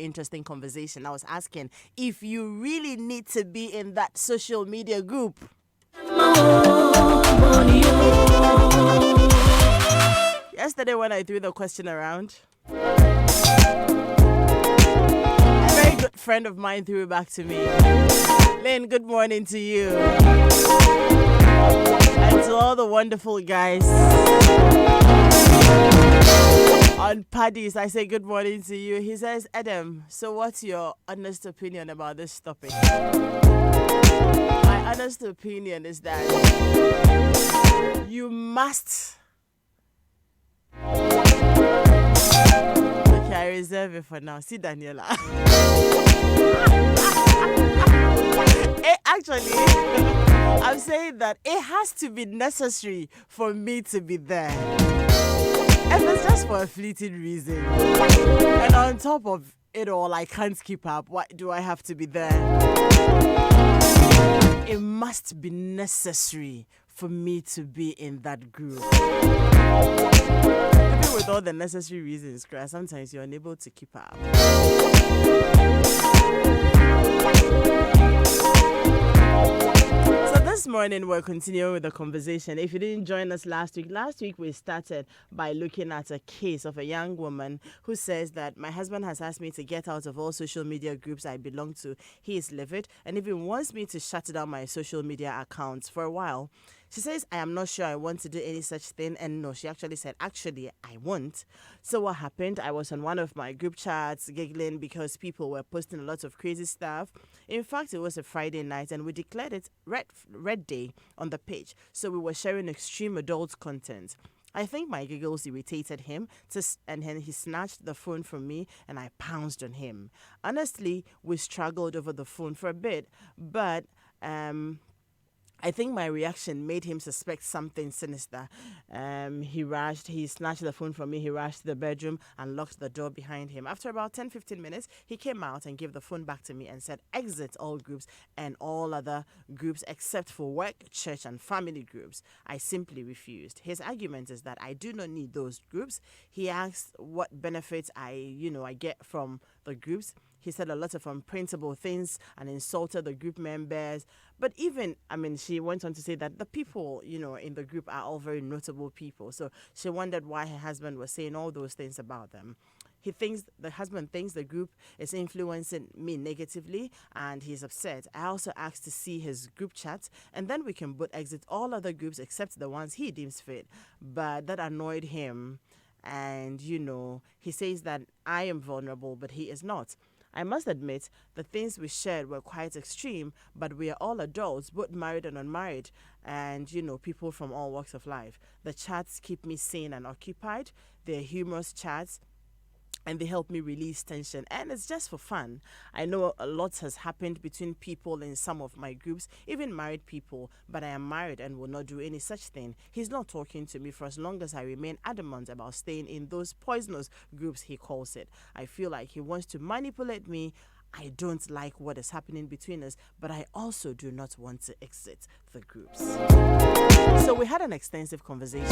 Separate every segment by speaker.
Speaker 1: interesting conversation. I was asking if you really need to be in that social media group. Yesterday when I threw the question around, a very good friend of mine threw it back to me. Lynn, good morning to you. And to all the wonderful guys on Paddy's, I say good morning to you. He says, Adam, so what's your honest opinion about this topic? My honest opinion is that you must... Okay, I reserve it for now. See, Daniela. Actually, I'm saying that it has to be necessary for me to be there. And it's just for a fleeting reason. And on top of it all, I can't keep up. Why do I have to be there? It must be necessary for me to be in that group. Even with all the necessary reasons, Chris, sometimes you're unable to keep up. So this morning we're continuing with the conversation. If you didn't join us last week we started by looking at a case of a young woman who says that my husband has asked me to get out of all social media groups I belong to. He is livid and even wants me to shut down my social media accounts for a while. She says, I am not sure I want to do any such thing. And no, she actually said, actually, I won't. So what happened? I was on one of my group chats giggling because people were posting a lot of crazy stuff. In fact, it was a Friday night and we declared it Red Day on the page. So we were sharing extreme adult content. I think my giggles irritated him, and then he snatched the phone from me and I pounced on him. Honestly, we struggled over the phone for a bit, but I think my reaction made him suspect something sinister. He snatched the phone from me, he rushed to the bedroom and locked the door behind him. After about 10-15 minutes, he came out and gave the phone back to me and said, exit all groups and all other groups except for work, church and family groups. I simply refused. His argument is that I do not need those groups. He asked what benefits I get from the groups. He said a lot of unprintable things and insulted the group members. But she went on to say that the people, in the group are all very notable people. So she wondered why her husband was saying all those things about them. The husband thinks the group is influencing me negatively and he's upset. I also asked to see his group chat and then we can both exit all other groups except the ones he deems fit. But that annoyed him. And, he says that I am vulnerable, but he is not. I must admit, the things we shared were quite extreme, but we are all adults, both married and unmarried, and, people from all walks of life. The chats keep me sane and occupied. They're humorous chats, and they help me release tension. And it's just for fun. I know a lot has happened between people in some of my groups, even married people, but I am married and will not do any such thing. He's not talking to me for as long as I remain adamant about staying in those poisonous groups, he calls it. I feel like he wants to manipulate me. I don't like what is happening between us, but I also do not want to exit the groups. So we had an extensive conversation.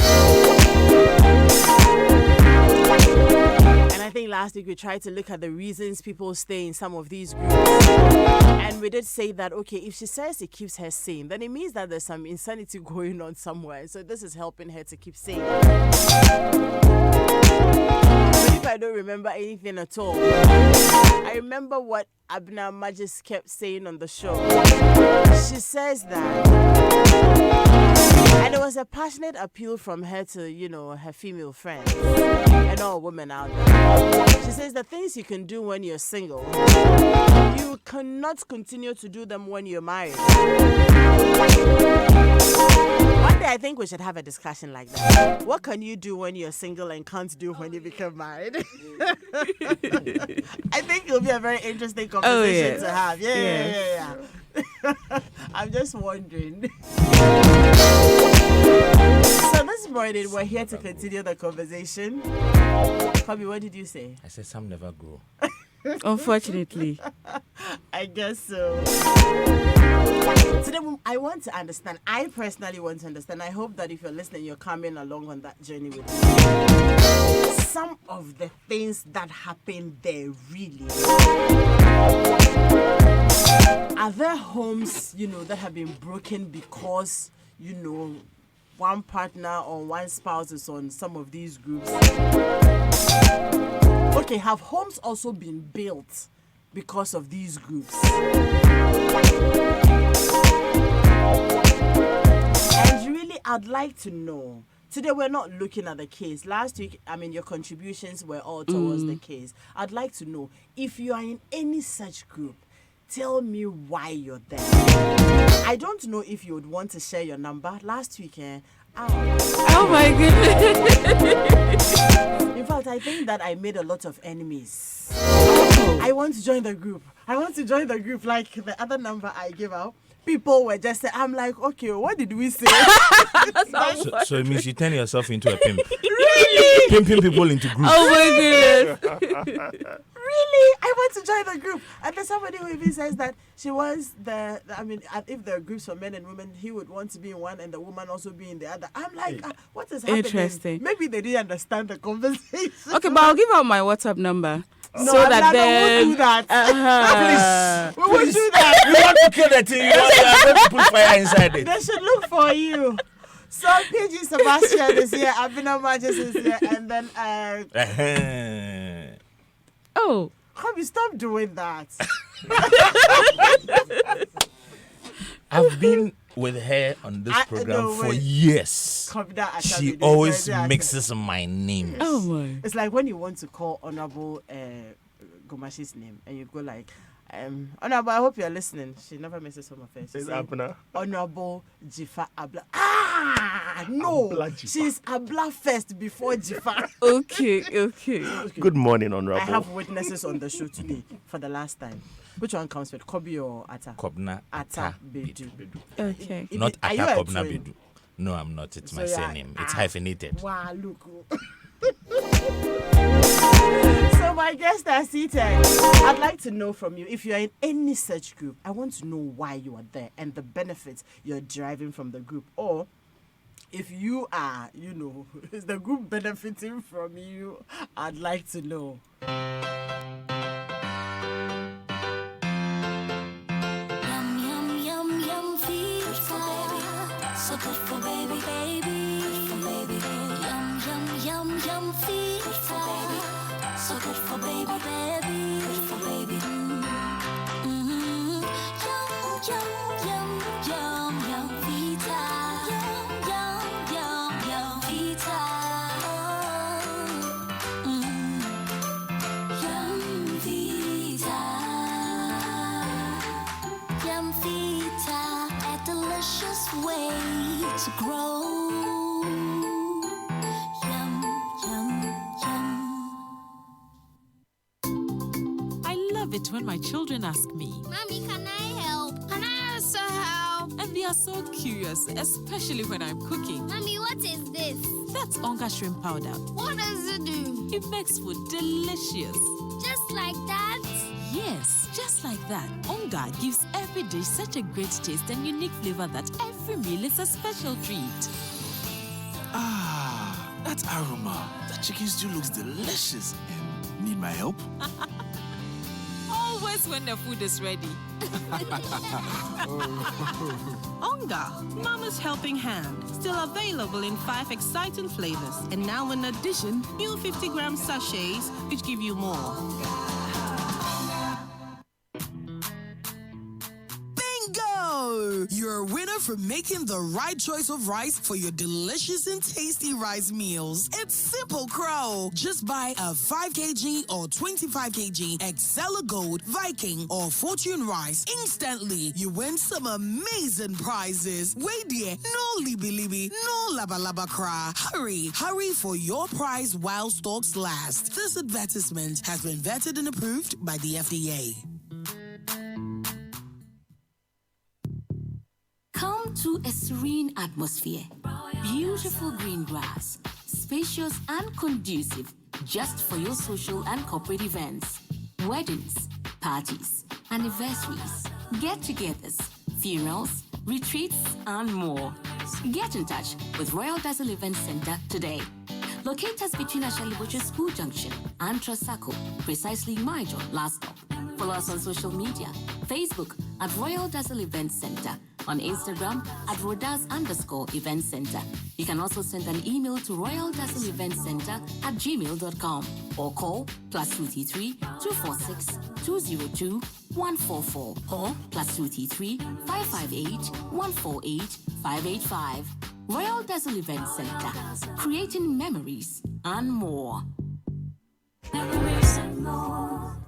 Speaker 1: And I think last week we tried to look at the reasons people stay in some of these groups. And we did say that, okay, if she says it keeps her sane, then it means that there's some insanity going on somewhere. So this is helping her to keep sane. But if I don't remember anything at all, I remember what Abna Majis kept saying on the show. She says that, and it was a passionate appeal from her to, her female friends and all women out there. She says the things you can do when you're single, you cannot continue to do them when you're married. One day I think we should have a discussion like that. What can you do when you're single and can't do when you become married? I think it'll be a very interesting conversation to have. Yeah. I'm just wondering. So this morning we're here to continue the conversation. Kobe, what did you say?
Speaker 2: I said some never grow.
Speaker 3: Unfortunately.
Speaker 1: I I guess so. Today, I want to understand. I personally want to understand. I hope that if you're listening, you're coming along on that journey with me. Some of the things that happen there, really. Are there homes, that have been broken because, one partner or one spouse is on some of these groups? Okay, have homes also been built because of these groups? And really, I'd like to know. Today, we're not looking at the case. Last week, your contributions were all towards the case. I'd like to know, if you are in any such group, tell me why you're there. I don't know if you would want to share your number. Last weekend,
Speaker 2: oh my goodness.
Speaker 1: In fact, I think that I made a lot of enemies. I want to join the group. Like the other number I gave out. People were just saying, I'm like, okay, what did we say?
Speaker 3: So it means you turn yourself into a pimp.
Speaker 1: Really?
Speaker 3: Pimping people into groups.
Speaker 2: Oh my goodness.
Speaker 1: Really? I want to join the group. And there's somebody who even says that she wants if there are groups for men and women, he would want to be in one and the woman also be in the other. I'm like, what is happening?
Speaker 2: Interesting.
Speaker 1: Maybe they didn't understand the conversation.
Speaker 2: Okay, but I'll give out my WhatsApp number.
Speaker 1: No,
Speaker 2: so that
Speaker 1: then we'll do that. Please, we will do that.
Speaker 3: You want to kill the thing. You want to put fire inside it.
Speaker 1: They should look for you. So PG Sebastian is here, Abina Majes is here, and then
Speaker 2: oh,
Speaker 1: Kobe, stop doing that.
Speaker 3: I've been with her on this program for years. She always mixes my names.
Speaker 2: Oh my!
Speaker 1: It's like when you want to call Honorable Gomashi's name, and you go like, Honorable, I hope you're listening. She never misses some of her.
Speaker 4: It's Abna.
Speaker 1: Honorable Jifa Abla. No, she's Abla first before Jifa.
Speaker 2: Okay.
Speaker 4: Good morning, Honorable.
Speaker 1: I have witnesses on the show today for the last time. Which one comes with, Kobe or Ata?
Speaker 3: Kobna
Speaker 1: Ata Bedu.
Speaker 2: Okay.
Speaker 3: Not
Speaker 1: Are you
Speaker 3: Ata
Speaker 1: a
Speaker 3: Kobna
Speaker 1: twin?
Speaker 3: Bedu. No, I'm not. It's my
Speaker 1: So
Speaker 3: surname. It's hyphenated.
Speaker 1: Wow, look. So my guests are seated. I'd like to know from you, if you're in any such group, I want to know why you are there and the benefits you're deriving from the group. Or if you are, is the group benefiting from you? I'd like to know.
Speaker 5: So good for baby, good for baby. Yum, feed baby. So good for baby, good for baby. Yum, vita. Yum, vita. Yum, vita. Yum, vita. A delicious way to grow. Yum.
Speaker 6: I love it when my children ask me,
Speaker 5: Mommy, can I help? Can I also help?
Speaker 6: and they are so curious, especially when I'm cooking.
Speaker 5: Mommy, what is this?
Speaker 6: That's Onga shrimp powder.
Speaker 5: What does it do?
Speaker 6: It makes food delicious.
Speaker 5: Just like that?
Speaker 6: Yes, just like that. Onga gives every dish such a great taste and unique flavor that every meal is a special treat.
Speaker 7: Ah, that aroma. That chicken stew looks delicious. Need my help?
Speaker 6: Always when the food is ready.
Speaker 8: Onga, Mama's Helping Hand. Still available in 5 exciting flavors. And now in addition, new 50-gram sachets, which give you more.
Speaker 9: Bingo! You're a winner for making the right choice of rice for your delicious and tasty rice meals. It's simple, Crow. Just buy a 5 kg or 25 kg Excella Gold, Viking, or Fortune rice. Instantly, you win some amazing prizes. Wait there, no libby, no laba cry. Hurry for your prize while stocks last. This advertisement has been vetted and approved by the FDA.
Speaker 5: Come to a serene atmosphere. Beautiful green grass. Spacious and conducive just for your social and corporate events. Weddings, parties,
Speaker 6: anniversaries, get-togethers, funerals, retreats, and more. Get in touch with Royal Dazzle Event Center today. Locate us between Ashaliboche School Junction and Trasacco, precisely Maijo last stop. Follow us on social media, Facebook at Royal Dazzle Event Center, on Instagram at Rodaz_Event Center. You can also send an email to royaldazzleeventcenter@gmail.com or call +233 246 202 144 or +233 558 148 585. Royal Dazzle Event Center, creating memories and more.
Speaker 5: Memories and more.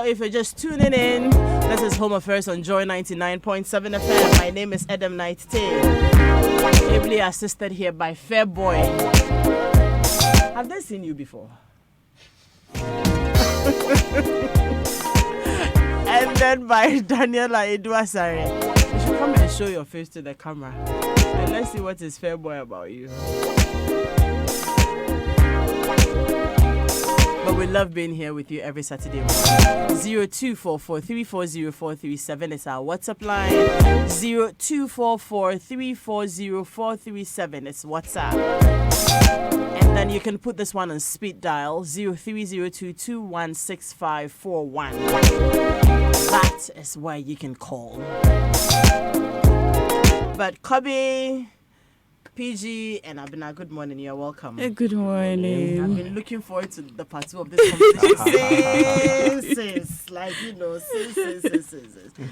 Speaker 1: If you're just tuning in, this is Home Affairs on Joy 99.7 FM. My name is Adam Knight Tay, ably assisted here by Fairboy. Have they seen you before? And then by Daniela Eduasare. You should come and show your face to the camera. And let's see what is Fairboy about you. But we love being here with you every Saturday morning. 0244340437 is our WhatsApp line. 0244340437 is WhatsApp. And then you can put this one on speed dial 0302216541. That is where you can call. But Kobe, PG and Abina, good morning. You're welcome.
Speaker 2: Good morning.
Speaker 1: I've been looking forward to the part 2 of this conversation since.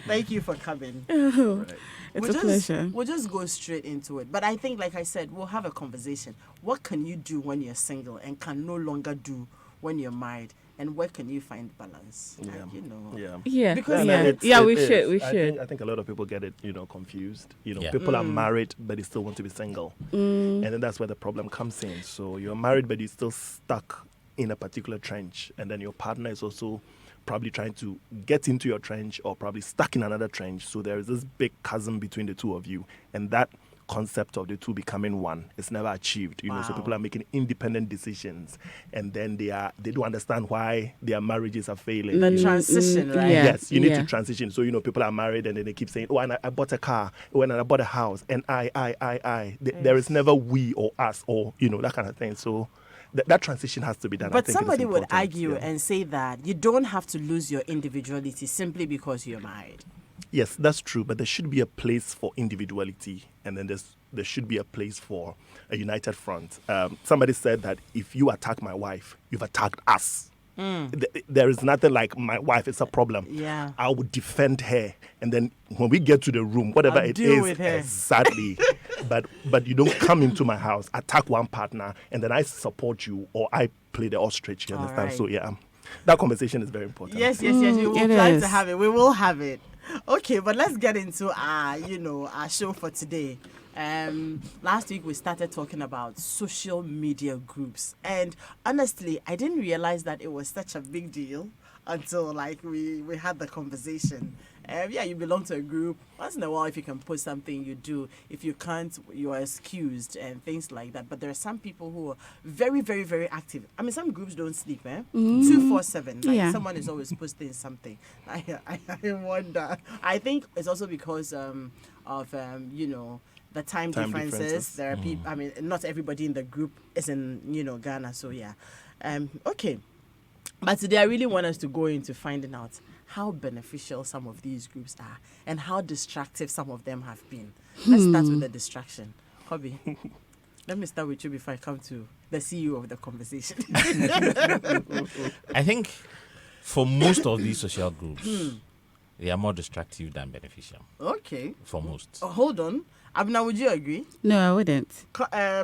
Speaker 1: Thank you for coming.
Speaker 2: Oh, it's a pleasure.
Speaker 1: We'll just go straight into it. But I think, like I said, we'll have a conversation. What can you do when you're single and can no longer do when you're married? And where can you find balance?
Speaker 4: Yeah.
Speaker 1: Because
Speaker 2: we should.
Speaker 4: I think a lot of people get it, confused. People are married, but they still want to be single. And then that's where the problem comes in. So you're married, but you're still stuck in a particular trench. And then your partner is also probably trying to get into your trench or probably stuck in another trench. So there is this big chasm between the two of you. And that concept of the two becoming one is never achieved. So people are making independent decisions, and then they don't understand why their marriages are failing.
Speaker 1: The transition, right?
Speaker 4: Yes, you need to transition. So people are married, and then they keep saying, "Oh, and I bought a car, oh, and I bought a house, and I." There is never we or us or that kind of thing. So that transition has to be done.
Speaker 1: But somebody would argue and say that you don't have to lose your individuality simply because you're married.
Speaker 4: Yes, that's true, but there should be a place for individuality, and then there should be a place for a united front. Somebody said that if you attack my wife, you've attacked us. There is nothing like my wife is a problem.
Speaker 1: Yeah,
Speaker 4: I would defend her, and then when we get to the room, whatever it is, exactly. but you don't come into my house, attack one partner, and then I support you, or I play the ostrich. You understand? Right. So that conversation is very important.
Speaker 1: Yes. We will plan to have it. We will have it. Okay, but let's get into our show for today. Last week we started talking about social media groups, and honestly, I didn't realize that it was such a big deal until we had the conversation. You belong to a group. Once in a while, if you can post something, you do. If you can't, you are excused and things like that. But there are some people who are very, very, very active. I mean, some groups don't sleep, 247. Someone is always posting something. I wonder. I think it's also because of the time differences. There are people. I mean, not everybody in the group is in Ghana. So okay. But today I really want us to go into finding out how beneficial some of these groups are and how destructive some of them have been. Let's start with the distraction. Hobby, let me start with you before I come to the CEO of the conversation.
Speaker 3: I think for most of these social groups, they are more destructive than beneficial.
Speaker 1: Okay.
Speaker 3: For most.
Speaker 1: Hold on. Abna, would you agree?
Speaker 2: No, I wouldn't.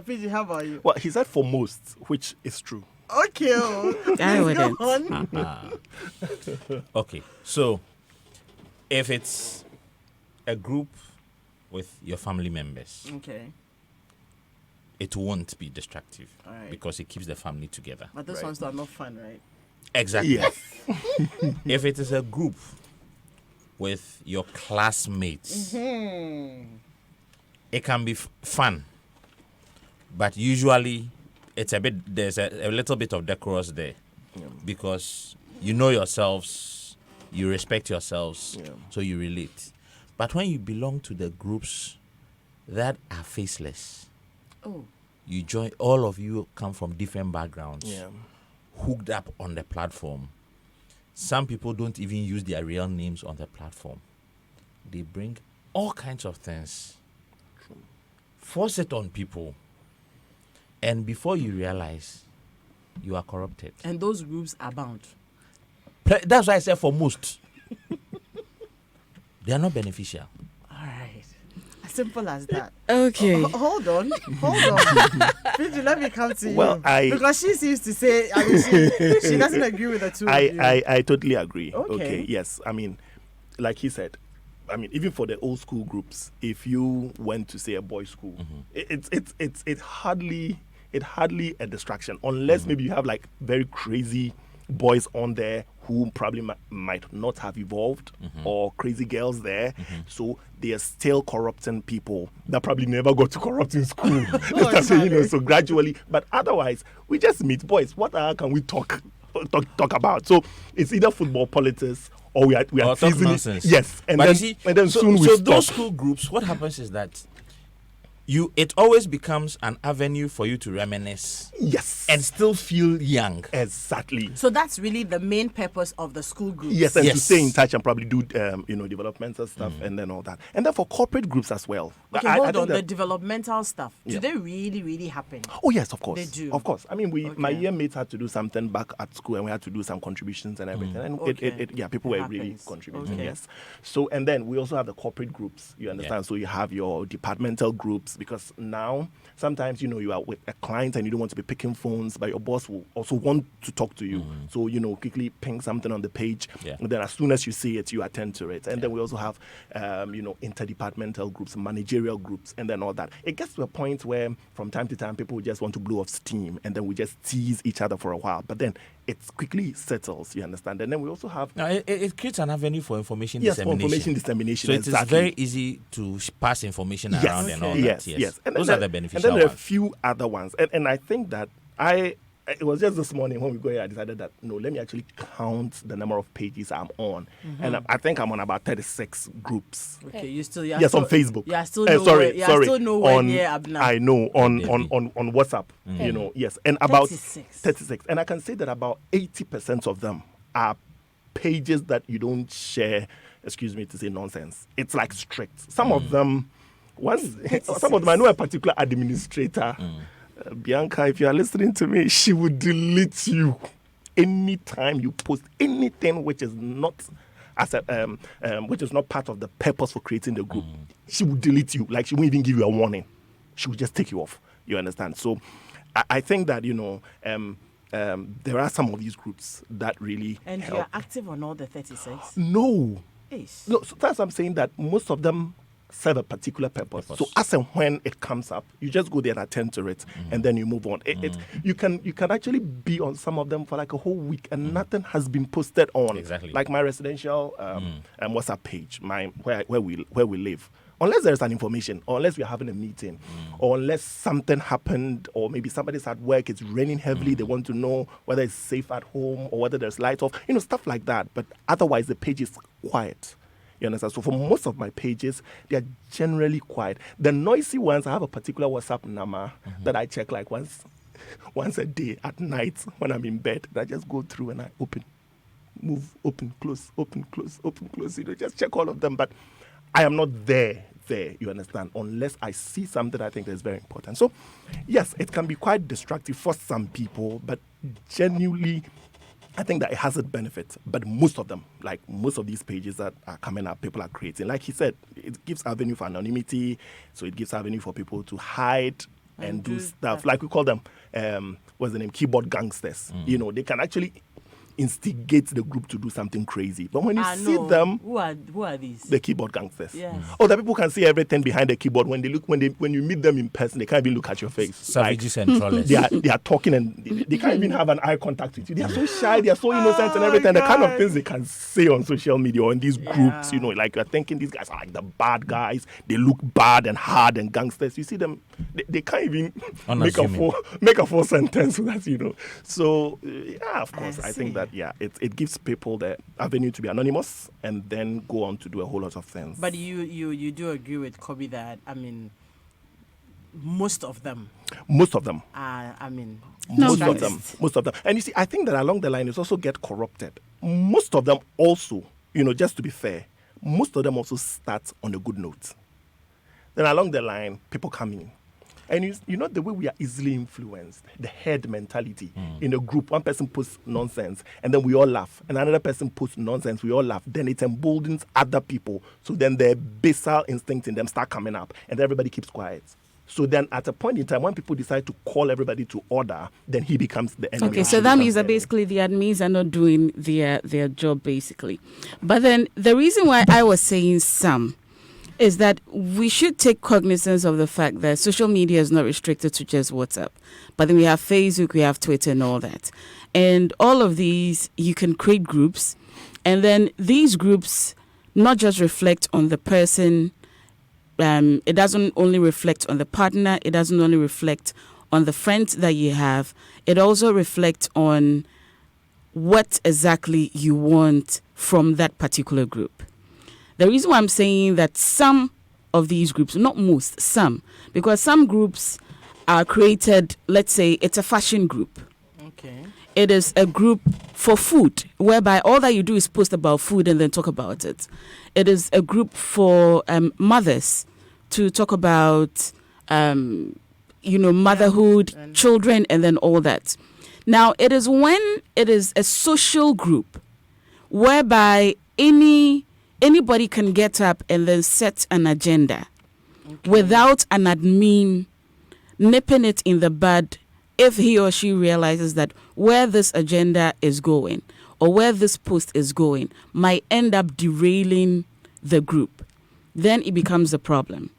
Speaker 1: PG, how about you?
Speaker 4: Well, he said for most, which is true.
Speaker 1: Okay.
Speaker 2: I wouldn't.
Speaker 3: Okay. So, if it's a group with your family members,
Speaker 1: okay,
Speaker 3: it won't be destructive
Speaker 1: right,
Speaker 3: because it keeps the family together.
Speaker 1: but those ones are not fun, right?
Speaker 3: Exactly.
Speaker 4: Yes.
Speaker 3: If it is a group with your classmates, it can be fun, but usually there's a little bit of decorous there, because you know yourselves, you respect yourselves, so you relate. But when you belong to the groups that are faceless, you join, all of you come from different backgrounds, hooked up on the platform. Some people don't even use their real names on the platform. They bring all kinds of things, force it on people, and before you realize, you are corrupted.
Speaker 1: And those groups abound.
Speaker 3: That's why I said for most, they are not beneficial.
Speaker 1: All right. As simple as that.
Speaker 2: Okay.
Speaker 1: Hold on. Pidgey, let me come to
Speaker 4: Well,
Speaker 1: you. Because she seems to say, I mean, she doesn't agree with the two of you.
Speaker 4: I totally agree.
Speaker 1: Okay.
Speaker 4: Yes. I mean, like he said, I mean, even for the old school groups, if you went to say a boys' school, it's hardly a distraction, unless maybe you have like very crazy boys on there who probably might not have evolved, or crazy girls there, so they are still corrupting people that probably never got to corrupt in school. So gradually, but otherwise we just meet boys. What can we talk about? So it's either football, politics, or we are
Speaker 3: talk nonsense.
Speaker 4: Yes, and
Speaker 3: but
Speaker 4: then soon we stop.
Speaker 3: Those school groups, what happens is that it always becomes an avenue for you to reminisce.
Speaker 4: Yes.
Speaker 3: And still feel young.
Speaker 4: Exactly.
Speaker 1: So that's really the main purpose of the school groups.
Speaker 4: Yes, and to stay in touch and probably do developmental stuff and then all that. And then for corporate groups as well.
Speaker 1: Okay, hold on. The developmental stuff, do they really, really happen?
Speaker 4: Oh yes, of course.
Speaker 1: They do.
Speaker 4: Of course. I mean, my year mates had to do something back at school, and we had to do some contributions and everything. And people were really contributing.
Speaker 1: Okay.
Speaker 4: Yes. So, and then we also have the corporate groups. You understand? So you have your departmental groups, because now sometimes you are with a client and you don't want to be picking phones, but your boss will also want to talk to you. So quickly ping something on the page, and then as soon as you see it, you attend to it. And then we also have interdepartmental groups, managerial groups, and then all that. It gets to a point where from time to time people just want to blow off steam, and then we just tease each other for a while, but then it quickly settles, you understand? And then we also have...
Speaker 3: Now, it creates an avenue for information dissemination.
Speaker 4: For information dissemination,
Speaker 3: so it is very easy to pass information around and all that. Yes.
Speaker 4: And
Speaker 3: those are the beneficial ones.
Speaker 4: And then there are a few other ones. And I think that it was just this morning when we go here, I decided that, no, let me actually count the number of pages I'm on. And I think I'm on about 36 groups.
Speaker 1: Okay, on
Speaker 4: Facebook.
Speaker 1: Yeah, still nowhere near Abna.
Speaker 4: I know, on WhatsApp, yes. And about 36. And I can say that about 80% of them are pages that you don't share, excuse me to say nonsense. It's like strict. Some of them, I know a particular administrator, Bianca, if you are listening to me, she would delete you anytime you post anything which is not which is not part of the purpose for creating the group. She would delete you. Like, she won't even give you a warning. She would just take you off. You understand? So I think that there are some of these groups that really
Speaker 1: and
Speaker 4: help.
Speaker 1: You're active on all the 36?
Speaker 4: No, so that's what I'm saying, that most of them serve a particular purpose. So as and when it comes up, you just go there and attend to it, and then you move on. You can actually be on some of them for like a whole week, and nothing has been posted on.
Speaker 3: Exactly.
Speaker 4: Like my residential WhatsApp page, where we live. Unless there's an information, or unless we're having a meeting, or unless something happened, or maybe somebody's at work, it's raining heavily, they want to know whether it's safe at home or whether there's light off, stuff like that. But otherwise, the page is quiet. You understand? So for most of my pages, they are generally quiet. The noisy ones, I have a particular WhatsApp number that I check like once a day at night when I'm in bed. And I just go through and I move, open, close, open, close, open, close. Just check all of them. But I am not there, you understand, unless I see something I think that is very important. So, yes, it can be quite destructive for some people, but genuinely, I think that it has its benefits. But most of them, like most of these pages that are coming up, people are creating. Like he said, it gives avenue for anonymity, so it gives avenue for people to hide and do stuff. Like we call them, what's the name, keyboard gangsters. They can actually instigate the group to do something crazy. But when you see them,
Speaker 1: who are these?
Speaker 4: The keyboard gangsters.
Speaker 1: Yes.
Speaker 4: Oh, the people can see everything behind the keyboard. When you meet them in person, they can't even look at your face.
Speaker 3: Savages and trollers.
Speaker 4: They are talking and they can't even have an eye contact with you. They are so shy, they are so innocent and everything. The kind of things they can say on social media or in these groups, like you're thinking these guys are like the bad guys. They look bad and hard and gangsters. You see them, they can't even make a full sentence with that, So, of course, I think that, it gives people the avenue to be anonymous and then go on to do a whole lot of things.
Speaker 1: But you do agree with Kobe that, most of them.
Speaker 4: Most of them.
Speaker 1: Most
Speaker 4: of them. And you see, I think that along the line, it's also get corrupted. Most of them also, just to be fair, most of them also start on a good note. Then along the line, people come in. And the way we are easily influenced, the herd mentality. In a group, one person puts nonsense, and then we all laugh. And another person puts nonsense, we all laugh. Then it emboldens other people. So then the basal instinct in them start coming up, and everybody keeps quiet. So then at a point in time, when people decide to call everybody to order, then he becomes the enemy.
Speaker 2: Okay, so that means that basically the admins are not doing their job, basically. But then the reason why I was saying some is that we should take cognizance of the fact that social media is not restricted to just WhatsApp. But then we have Facebook, we have Twitter and all that. And all of these, you can create groups. And then these groups not just reflect on the person. It doesn't only reflect on the partner. It doesn't only reflect on the friends that you have. It also reflects on what exactly you want from that particular group. The reason why I'm saying that some of these groups, not most, some, because some groups are created, let's say it's a fashion group.
Speaker 1: Okay.
Speaker 2: It is a group for food, whereby all that you do is post about food and then talk about it. It is a group for mothers to talk about, motherhood, children, and then all that. Now, it is when it is a social group, whereby anybody can get up and then set an agenda without an admin nipping it in the bud if he or she realizes that where this agenda is going or where this post is going might end up derailing the group. Then it becomes a problem.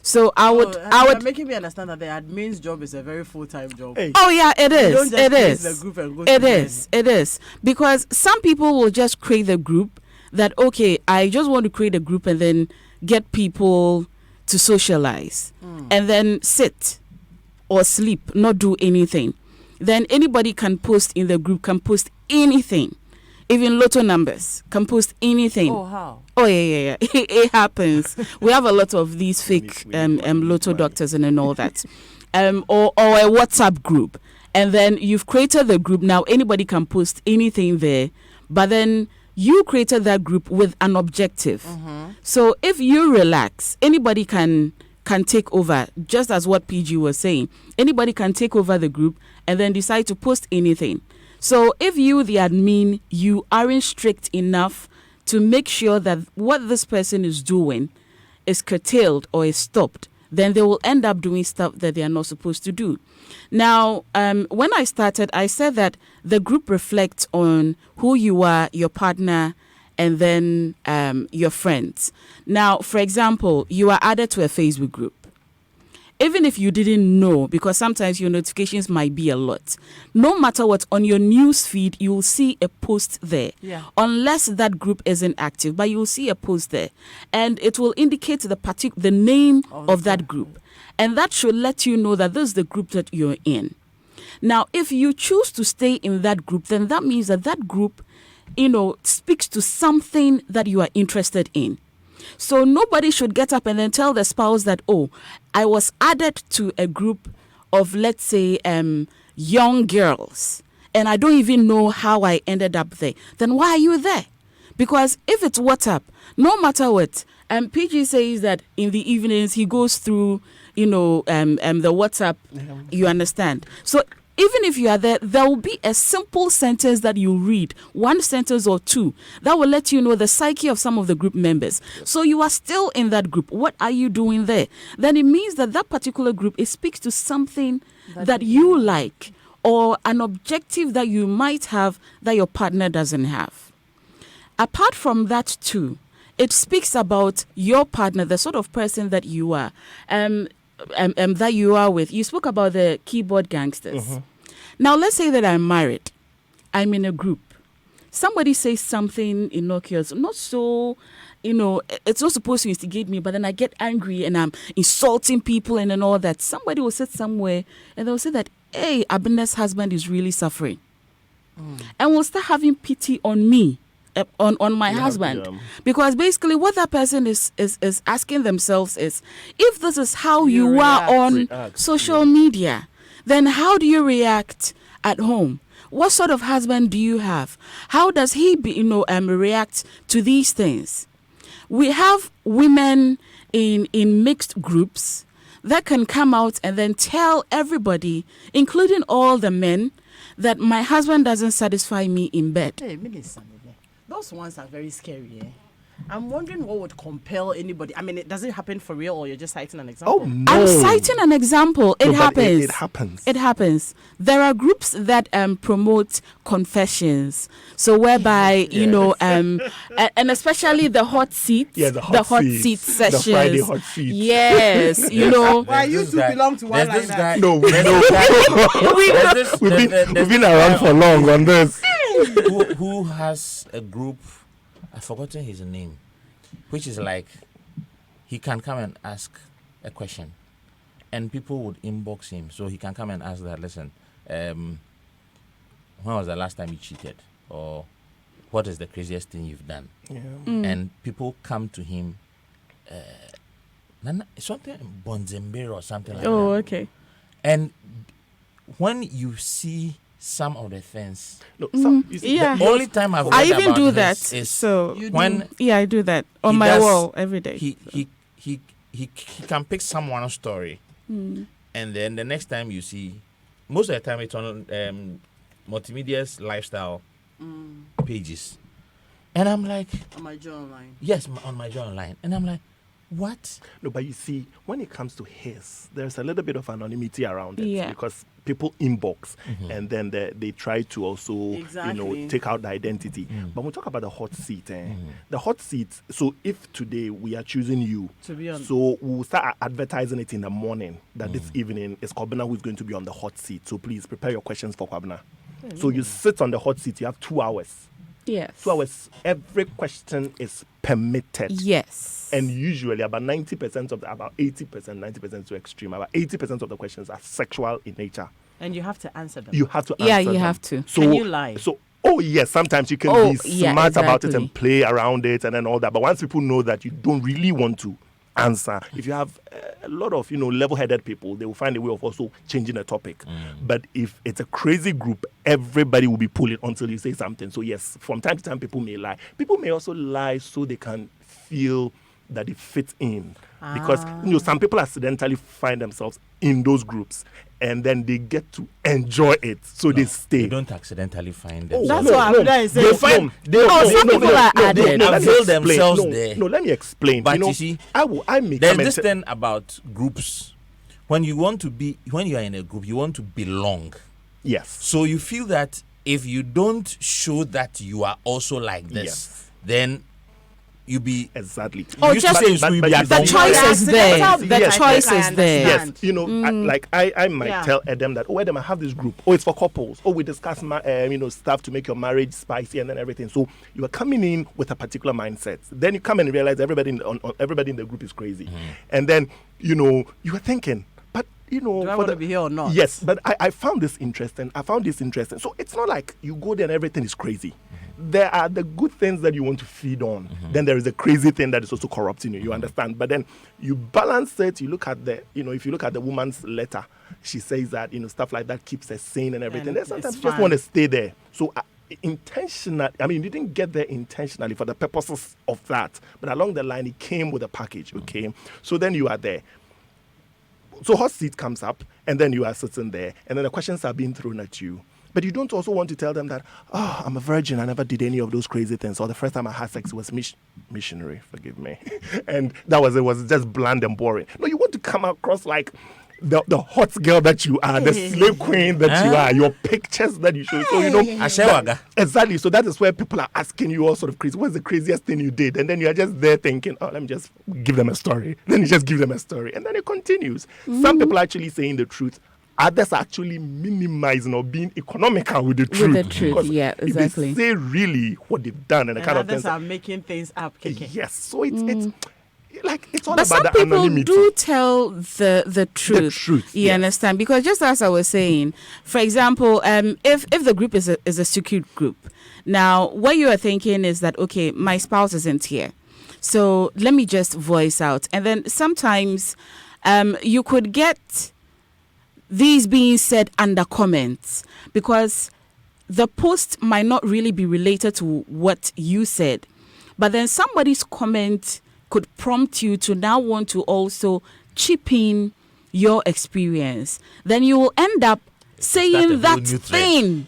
Speaker 2: So I would
Speaker 1: You're making me understand that the admin's job is a very full-time job.
Speaker 4: Hey.
Speaker 2: Oh yeah, it is.
Speaker 1: You don't just
Speaker 2: It
Speaker 1: create
Speaker 2: is.
Speaker 1: the group and go
Speaker 2: It
Speaker 1: to
Speaker 2: is. It is. Because some people will just create the group that, okay, I just want to create a group and then get people to socialize and then sit or sleep, not do anything. Then anybody can post in the group, can post anything. Even lotto numbers can post anything.
Speaker 1: Oh, how?
Speaker 2: Oh, yeah. It happens. We have a lot of these fake lotto doctors and all that. Or a WhatsApp group. And then you've created the group. Now anybody can post anything there. But then you created that group with an objective. So if you relax, anybody can take over, just as what PG was saying. Anybody can take over the group and then decide to post anything. So if you, the admin, you aren't strict enough to make sure that what this person is doing is curtailed or is stopped, then they will end up doing stuff that they are not supposed to do. Now, when I started, I said that the group reflects on who you are, your partner, and then your friends. Now, for example, you are added to a Facebook group. Even if you didn't know, because sometimes your notifications might be a lot, no matter what, on your news feed, you will see a post there.
Speaker 1: Yeah.
Speaker 2: Unless that group isn't active, but you will see a post there. And it will indicate the name of that group. And that should let you know that this is the group that you're in. Now, if you choose to stay in that group, then that means that group, speaks to something that you are interested in. So nobody should get up and then tell the spouse that, oh, I was added to a group of, let's say, young girls, and I don't even know how I ended up there. Then why are you there? Because if it's WhatsApp, no matter what, PG says that in the evenings he goes through, the WhatsApp, you understand. So even if you are there, there will be a simple sentence that you read, one sentence or two, that will let you know the psyche of some of the group members. So you are still in that group. What are you doing there? Then it means that particular group, it speaks to something that you like or an objective that you might have that your partner doesn't have. Apart from that too, it speaks about your partner, the sort of person that you are, that you are with. You spoke about the keyboard gangsters. Now, let's say that I'm married. I'm in a group. Somebody says something innocuous, not so, it's not supposed to instigate me, but then I get angry and I'm insulting people and all that. Somebody will sit somewhere and they'll say that, hey, Abena's husband is really suffering. And will start having pity on me. On my husband, because basically what that person is asking themselves is, if this is how you are on social media, then how do you react at home? What sort of husband do you have? How does he react to these things? We have women in mixed groups that can come out and then tell everybody, including all the men, that my husband doesn't satisfy me in bed.
Speaker 1: Hey, those ones are very scary. I'm wondering what would compel anybody. I mean, does it happen for real, or you're just citing an example?
Speaker 4: Oh, no.
Speaker 2: I'm citing an example. It happens.
Speaker 4: It happens.
Speaker 2: It happens. There are groups that promote confessions. So whereby, and especially the hot seats.
Speaker 4: Yeah, the hot
Speaker 2: seat sessions.
Speaker 4: The Friday hot seats.
Speaker 2: Yes,
Speaker 1: Why you two belong to one like that?
Speaker 4: No, we know. We've been around for long on this.
Speaker 3: Who has a group? I've forgotten his name, which is like he can come and ask a question, and people would inbox him, so he can come and ask that. Listen, when was the last time you cheated, or what is the craziest thing you've done?
Speaker 4: Yeah.
Speaker 3: And people come to him. Something Bonzembe or something like that.
Speaker 2: Oh, okay.
Speaker 3: And when you see some of the things,
Speaker 4: you see,
Speaker 2: yeah.
Speaker 3: the only time I've
Speaker 2: I
Speaker 3: read
Speaker 2: even
Speaker 3: about
Speaker 2: do
Speaker 3: this
Speaker 2: that.
Speaker 3: is
Speaker 2: So
Speaker 3: when
Speaker 2: I do that on my wall every day.
Speaker 3: He can pick someone's story, and then the next time you see, most of the time it's on multimedia's lifestyle pages, and I'm like,
Speaker 1: On my Joy Online.
Speaker 3: yes, on my Joy Online, and I'm like, what?
Speaker 4: No, but you see, when it comes to his, there's a little bit of anonymity around it,
Speaker 2: Yeah.
Speaker 4: because people inbox and then they try to also,
Speaker 1: Exactly.
Speaker 4: take out the identity. But when we talk about the hot seat, the hot seat. So if today we are choosing you,
Speaker 1: To be on.
Speaker 4: so we'll start advertising it in the morning that this evening is Kwabena who's going to be on the hot seat. So please prepare your questions for Kwabena. So you sit on the hot seat. You have 2 hours.
Speaker 2: Yes.
Speaker 4: 2 hours. Every question is permitted.
Speaker 2: Yes.
Speaker 4: And usually about 90% of about 80%, 90% to extreme, about 80% of the questions are sexual in nature.
Speaker 1: And you have to answer them.
Speaker 4: You have to answer
Speaker 2: Yeah, you
Speaker 4: them.
Speaker 2: have to.
Speaker 4: So,
Speaker 1: Can you lie?
Speaker 4: So, yes, sometimes you can be smart about it and play around it and then all that. But once people know that you don't really want to answer, if you have a lot of, level-headed people, they will find a way of also changing the topic. But if it's a crazy group, everybody will be pulling until you say something. So yes, from time to time, people may lie. People may also lie so they can feel that it fits in, because some people accidentally find themselves in those groups and then they get to enjoy it, so they stay.
Speaker 3: You don't accidentally find them.
Speaker 1: That's what Abida is saying.
Speaker 3: They find
Speaker 2: some people are added.
Speaker 3: They feel
Speaker 4: explain.
Speaker 3: themselves there.
Speaker 4: No, let me explain.
Speaker 3: But you see,
Speaker 4: I may
Speaker 3: there's
Speaker 4: come and
Speaker 3: this thing about groups. When you are in a group, you want to belong.
Speaker 4: Yes.
Speaker 3: So you feel that if you don't show that you are also like this,
Speaker 4: Yes.
Speaker 3: then you be
Speaker 4: exactly.
Speaker 2: Oh,
Speaker 3: you
Speaker 2: just
Speaker 3: say in school, you be
Speaker 4: the
Speaker 3: a
Speaker 2: The
Speaker 3: dumb
Speaker 2: choice
Speaker 3: boy.
Speaker 2: is there.
Speaker 1: Yes.
Speaker 2: The
Speaker 1: Yes.
Speaker 2: choice
Speaker 1: I
Speaker 2: is there.
Speaker 1: understand.
Speaker 4: Yes, I might
Speaker 1: Yeah.
Speaker 4: tell Adam that, Adam, I have this group. Oh, it's for couples. Oh, we discuss, stuff to make your marriage spicy and then everything. So you are coming in with a particular mindset. Then you come and realize everybody in the group is crazy, and then you are thinking, but
Speaker 1: Do I want to be here or not?
Speaker 4: Yes, but I found this interesting. So it's not like you go there and everything is crazy. There are the good things that you want to feed on. Then there is a crazy thing that is also corrupting you. You understand? But then you balance it. You look at if you look at the woman's letter, she says that stuff like that keeps her sane and everything.
Speaker 1: And
Speaker 4: Then sometimes
Speaker 1: it's
Speaker 4: you just
Speaker 1: fine.
Speaker 4: want to stay there. So intentional. I mean, you didn't get there intentionally for the purposes of that, but along the line, it came with a package. Okay, so then you are there. So hot seat comes up, and then you are sitting there, and then the questions are being thrown at you. But you don't also want to tell them that, I'm a virgin, I never did any of those crazy things, or the first time I had sex was missionary, forgive me. And it was just bland and boring. No, you want to come across like, the hot girl that you are, the slave queen that you are, your pictures that you show. So, exactly. So that is where people are asking you all sort of crazy. What's the craziest thing you did? And then you are just there thinking, oh, let me just give them a story. Then you just give them a story. And then it continues. Some people are actually saying the truth. Others are actually minimizing or being economical with the truth.
Speaker 2: With the truth, yeah, exactly.
Speaker 4: If they say really what they've done and the kind of things.
Speaker 1: Others are making things up.
Speaker 4: Yes. So it's like it's all
Speaker 2: but
Speaker 4: about
Speaker 2: some
Speaker 4: the
Speaker 2: people
Speaker 4: anonymity.
Speaker 2: do tell the truth.
Speaker 4: The truth,
Speaker 2: You
Speaker 4: yes.
Speaker 2: understand? Because just as I was saying, for example, if the group is a secret group, now what you are thinking is that, okay, my spouse isn't here, so let me just voice out. And then sometimes you could get these being said under comments because the post might not really be related to what you said, but then somebody's comment could prompt you to now want to also chip in your experience. Then you will end up saying that thing.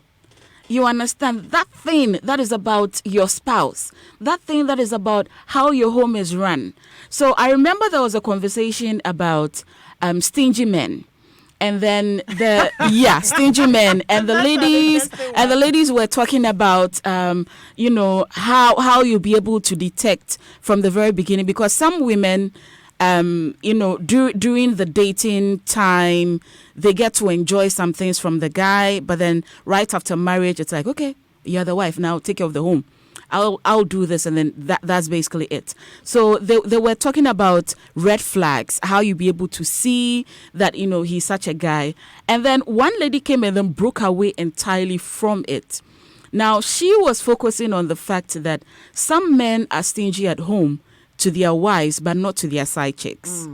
Speaker 2: You understand? That thing that is about your spouse. That thing that is about how your home is run. So I remember there was a conversation about stingy men. And then stingy men, and the ladies were talking about, how you'll be able to detect from the very beginning, because some women, during the dating time, they get to enjoy some things from the guy, but then right after marriage, it's like, okay, you're the wife now, take care of the home. I'll do this, and then that's basically it. So they were talking about red flags, how you be able to see that, he's such a guy. And then one lady came and then broke away entirely from it. Now, she was focusing on the fact that some men are stingy at home to their wives, but not to their side chicks.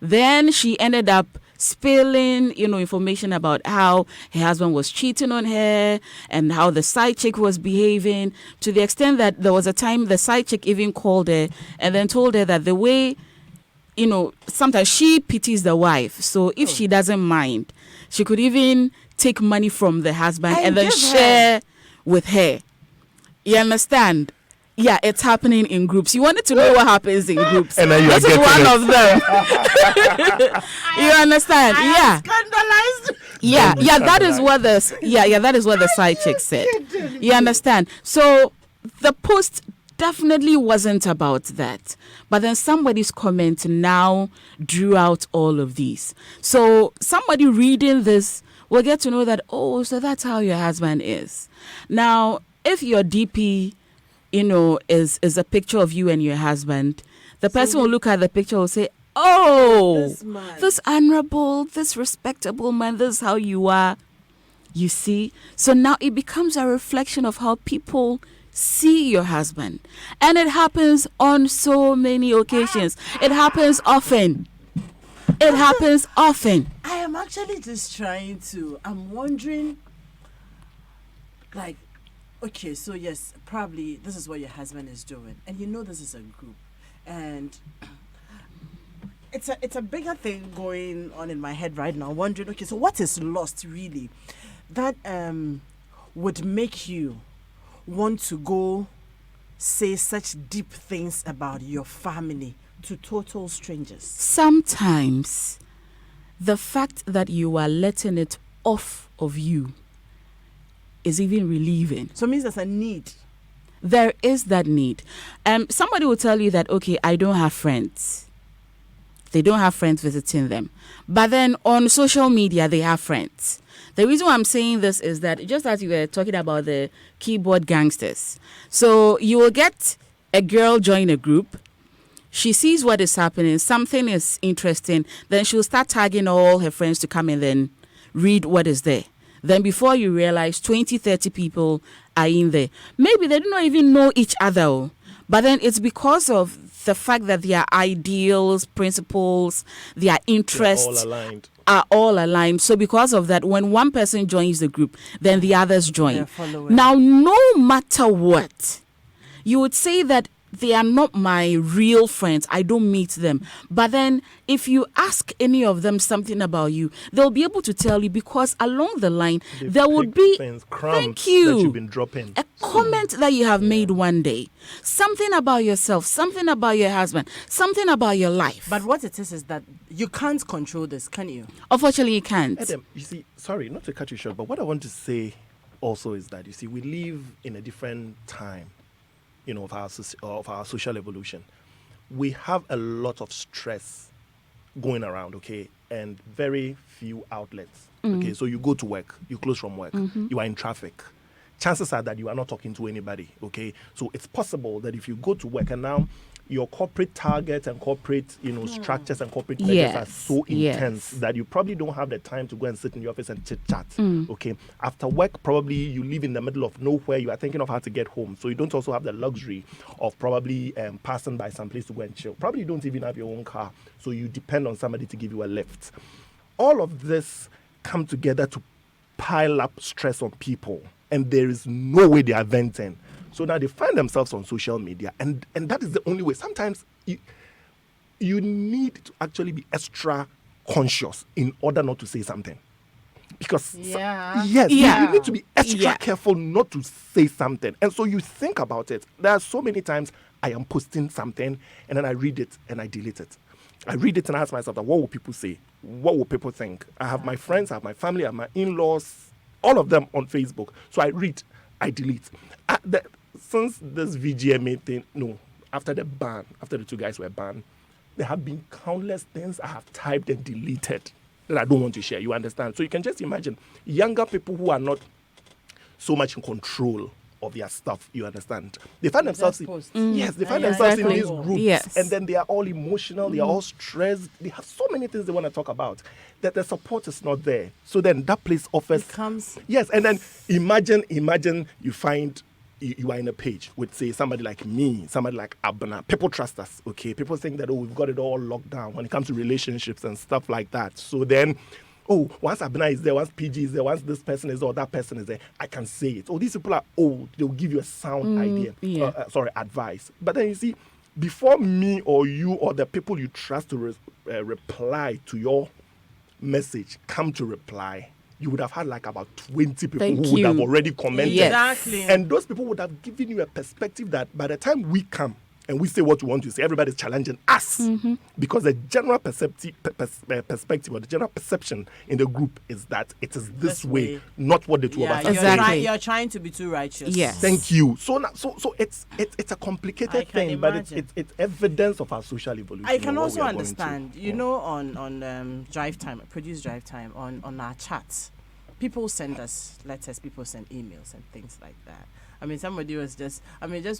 Speaker 2: Then she ended up spilling, information about how her husband was cheating on her and how the side chick was behaving, to the extent that there was a time the side chick even called her and then told her that the way, sometimes she pities the wife. So if she doesn't mind, she could even take money from the husband and then share with her. You understand? Yeah, it's happening in groups. You wanted to know what happens in groups.
Speaker 4: And
Speaker 2: this is one of them. You understand?
Speaker 1: I am scandalized.
Speaker 2: Yeah, that is what the side chick said. You understand? So the post definitely wasn't about that. But then somebody's comment now drew out all of these. So somebody reading this will get to know that, oh, so that's how your husband is. Now, if your DP is a picture of you and your husband, the person will look at the picture and will say, oh, this honorable, this respectable man, this is how you are. You see? So now it becomes a reflection of how people see your husband. And it happens on so many occasions. It happens often. I
Speaker 1: am actually just I'm wondering, like, okay, so yes, probably this is what your husband is doing, and this is a group, and it's a bigger thing going on in my head right now. Wondering, okay, so what is lost really that would make you want to go say such deep things about your family to total strangers?
Speaker 2: Sometimes the fact that you are letting it off of you is even relieving.
Speaker 1: So it means there's a need.
Speaker 2: There is that need. Somebody will tell you that, okay, I don't have friends. They don't have friends visiting them. But then on social media, they have friends. The reason why I'm saying this is that just as you were talking about the keyboard gangsters. So you will get a girl join a group. She sees what is happening. Something is interesting. Then she'll start tagging all her friends to come and then read what is there. Then before you realize, 20, 30 people are in there. Maybe they do not even know each other. But then it's because of the fact that their ideals, principles, their interests are all aligned. So because of that, when one person joins the group, then the others join. Now, no matter what, you would say that they are not my real friends. I don't meet them. But then if you ask any of them something about you, they'll be able to tell you, because along the line, there would be, thank you,
Speaker 4: that you've been dropping.
Speaker 2: A comment that you have made one day, something about yourself, something about your husband, something about your life.
Speaker 1: But what it is that you can't control this, can you?
Speaker 2: Unfortunately, you can't.
Speaker 4: Adam, you see, sorry, not to cut you short, but what I want to say also is that, you see, we live in a different time, you know, of our social evolution. We have a lot of stress going around, okay, and very few outlets. Okay, so you go to work, you close from work, you are in traffic. Chances are that you are not talking to anybody, okay? So it's possible that if you go to work and now your corporate targets and corporate, you know, structures and corporate measures are so intense that you probably don't have the time to go and sit in the office and chit-chat, okay? After work, probably you live in the middle of nowhere. You are thinking of how to get home. So you don't also have the luxury of probably passing by some place to go and chill. Probably you don't even have your own car. So you depend on somebody to give you a lift. All of this come together to pile up stress on people. And there is no way they are venting. So now they find themselves on social media, and that is the only way. Sometimes you need to actually be extra conscious in order not to say something. Because you need to be extra careful not to say something. And so you think about it. There are so many times I am posting something, and then I read it and I delete it. I read it and I ask myself, what will people say? What will people think? I have my friends, I have my family, I have my in-laws, all of them on Facebook. So I read, I delete. Since this VGMA thing, after the ban, after the two guys were banned, there have been countless things I have typed and deleted that I don't want to share. You understand? So you can just imagine younger people who are not so much in control of their stuff. You understand? They find themselves in these groups, and then they are all emotional. They are all stressed. They have so many things they want to talk about that the support is not there. So then that place offers and then imagine you find. You are in a page with, say, somebody like me, somebody like Abna. People trust us, okay? People think that, we've got it all locked down when it comes to relationships and stuff like that. So then, once Abna is there, once PG is there, once this person is there or that person is there, I can say it. These people are old. They'll give you a sound advice. But then you see, before me or you or the people you trust to reply to your message come to reply, you would have had like about 20 people who would have already commented.
Speaker 1: Exactly.
Speaker 4: And those people would have given you a perspective that by the time we come and we say what we want to say, everybody's challenging us. Because the general perspective or the general perception in the group is that it is this way, not what the two of us are saying.
Speaker 1: You're trying to be too righteous.
Speaker 2: Yes.
Speaker 4: Thank you. So it's a complicated thing, but it's evidence of our social evolution.
Speaker 1: I can also understand, on Drive Time, Produce Drive Time, on our chats, people send us letters, people send emails and things like that. I mean, somebody was just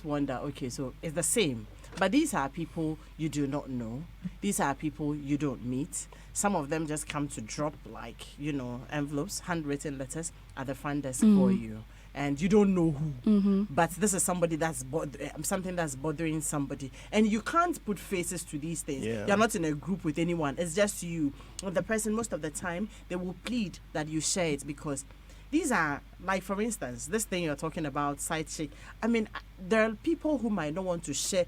Speaker 1: wonder, okay, so it's the same. But these are people you do not know. These are people you don't meet. Some of them just come to drop, envelopes, handwritten letters at the front desk for you. And you don't know who. But this is somebody that's something that's bothering somebody. And you can't put faces to these things. Yeah. You're not in a group with anyone. It's just you. The person, most of the time, they will plead that you share it because these are, like, for instance, this thing you're talking about, side chick. I mean, there are people who might not want to share.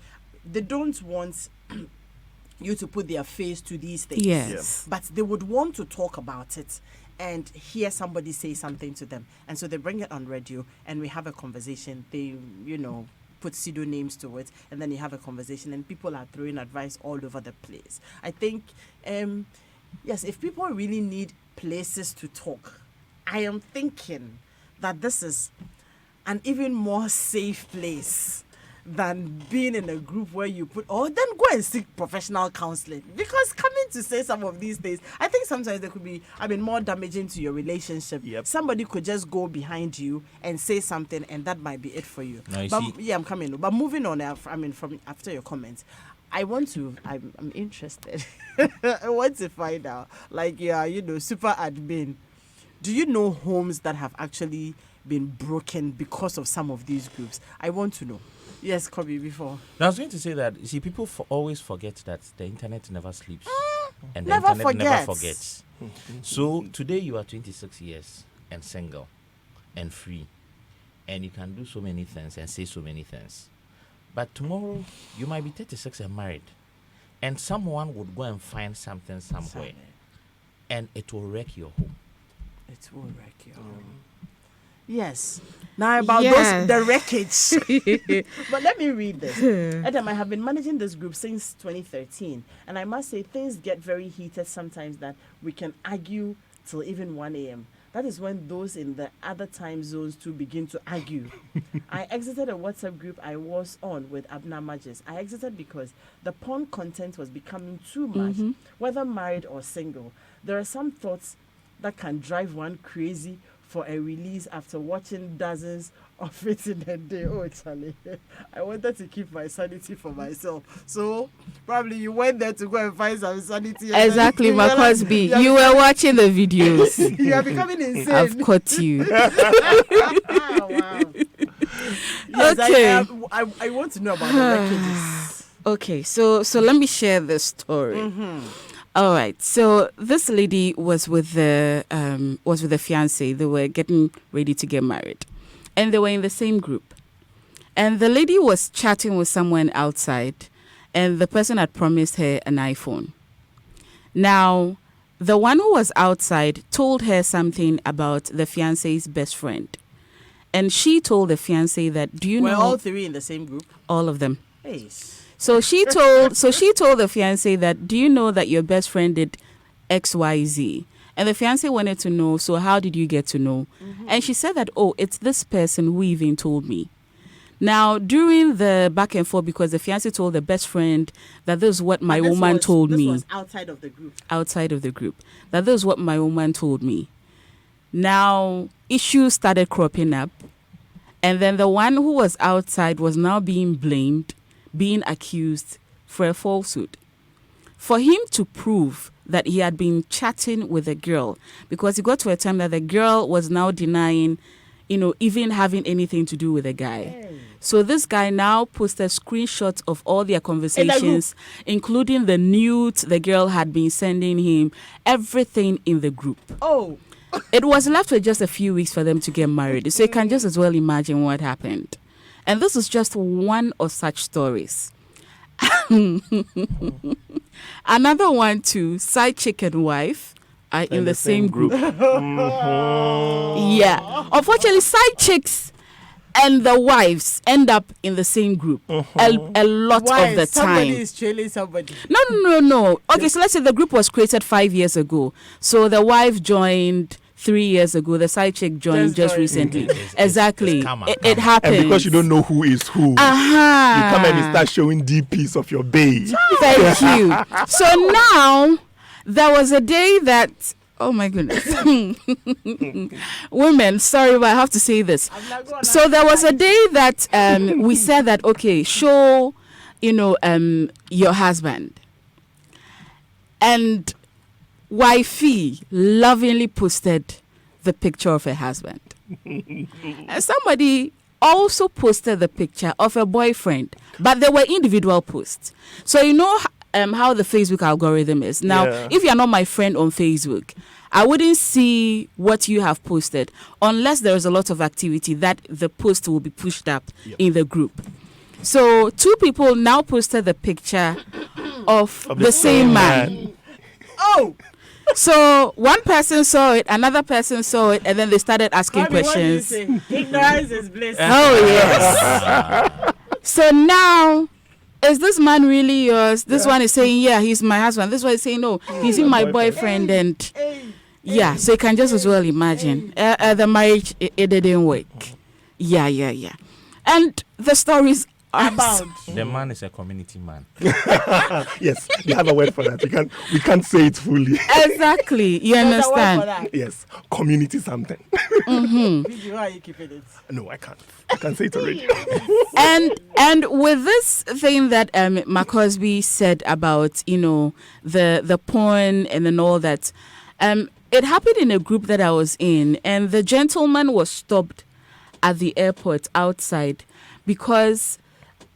Speaker 1: They don't want you to put their face to these things.
Speaker 2: Yes.
Speaker 1: But they would want to talk about it and hear somebody say something to them. And so they bring it on radio and we have a conversation. They, put pseudonames to it, and then you have a conversation and people are throwing advice all over the place. I think, if people really need places to talk, I am thinking that this is an even more safe place than being in a group where you then go and seek professional counseling. Because coming to say some of these things, I think sometimes they could be, more damaging to your relationship. Yep. Somebody could just go behind you and say something, and that might be it for you. I'm coming. But moving on, from after your comments, I'm interested. I want to find out, super admin. Do you know homes that have actually been broken because of some of these groups? I want to know. Yes, Kobe, before.
Speaker 3: Now, I was going to say that, people always forget that the internet never sleeps. And the
Speaker 1: never
Speaker 3: internet never forgets. So, today you are 26 years and single and free. And you can do so many things and say so many things. But tomorrow, you might be 36 and married. And someone would go and find something somewhere. And it will wreck your home.
Speaker 1: It will wreck your home. Yes. Now about the wreckage. But let me read this. Adam, I have been managing this group since 2013. And I must say things get very heated sometimes that we can argue till even 1 a.m. That is when those in the other time zones too begin to argue. I exited a WhatsApp group I was on with Abna Majis. I exited because the porn content was becoming too much, whether married or single. There are some thoughts that can drive one crazy for a release after watching dozens of it in a day. Oh, Charlie, I wanted to keep my sanity for myself. So, probably you went there to go and find some sanity.
Speaker 2: Exactly, Makosby. You were watching the videos.
Speaker 1: You are becoming insane.
Speaker 2: I've caught you.
Speaker 1: Wow. Yes,
Speaker 2: Okay.
Speaker 1: I want to know about the wreckages.
Speaker 2: Okay, so let me share this story. All right. So this lady was with the fiance. They were getting ready to get married, and they were in the same group. And the lady was chatting with someone outside, and the person had promised her an iPhone. Now, the one who was outside told her something about the fiance's best friend, and she told the fiance that, "Do you know?"
Speaker 1: We're all three in the same group.
Speaker 2: All of them.
Speaker 1: Hey.
Speaker 2: So she told the fiance that, "Do you know that your best friend did XYZ?" And the fiance wanted to know, "So how did you get to know?" And she said that, "Oh, it's this person who even told me." Now, during the back and forth, because the fiance told the best friend that this is what my woman told me.
Speaker 1: This was outside of the group.
Speaker 2: Outside of the group. That this is what my woman told me. Now, issues started cropping up. And then the one who was outside was now being blamed, being accused for a falsehood. For him to prove that he had been chatting with a girl, because he got to a time that the girl was now denying, even having anything to do with a guy.
Speaker 1: Hey.
Speaker 2: So this guy now posted screenshots of all their conversations, including the nudes the girl had been sending him, everything in the group.
Speaker 1: Oh.
Speaker 2: It was left with just a few weeks for them to get married. So you can just as well imagine what happened. And this is just one of such stories. Another one too, side chick and wife are in the same group. Yeah. Unfortunately, side chicks and the wives end up in the same group a lot of the time.
Speaker 1: Somebody is trailing somebody.
Speaker 2: No. Okay, so let's say the group was created 5 years ago. So the wife joined 3 years ago. The side chick joined just recently. Exactly. It happens.
Speaker 4: And because you don't know who is who, you come and you start showing DPs of your babe.
Speaker 2: Thank you. So now, there was a day that, oh my goodness. Women, sorry, but I have to say this. So there was a day that we said that, okay, show, your husband. And wifey lovingly posted the picture of her husband. And somebody also posted the picture of a boyfriend, but they were individual posts. So how the Facebook algorithm is. Now, if you're not my friend on Facebook, I wouldn't see what you have posted unless there is a lot of activity that the post will be pushed up in the group. So 2 people now posted the picture of the same man.
Speaker 1: Oh!
Speaker 2: So one person saw it, another person saw it, and then they started asking questions.
Speaker 1: What do you say? Ignorance is bliss.
Speaker 2: Oh, yes. So now, is this man really yours? This one is saying, yeah, he's my husband. This one is saying, no, he's my boyfriend. And yeah, so you can just as well imagine. The marriage, it didn't work. Yeah. And the stories
Speaker 1: about
Speaker 3: the man is a community man.
Speaker 4: Yes, they have a word for that. We can't say it fully.
Speaker 2: Exactly, you understand?
Speaker 4: Yes, community something.
Speaker 1: How are you keeping it?
Speaker 4: No, I can't. I can say it already.
Speaker 2: and with this thing that Makosby said about the porn and then all that, it happened in a group that I was in, and the gentleman was stopped at the airport outside because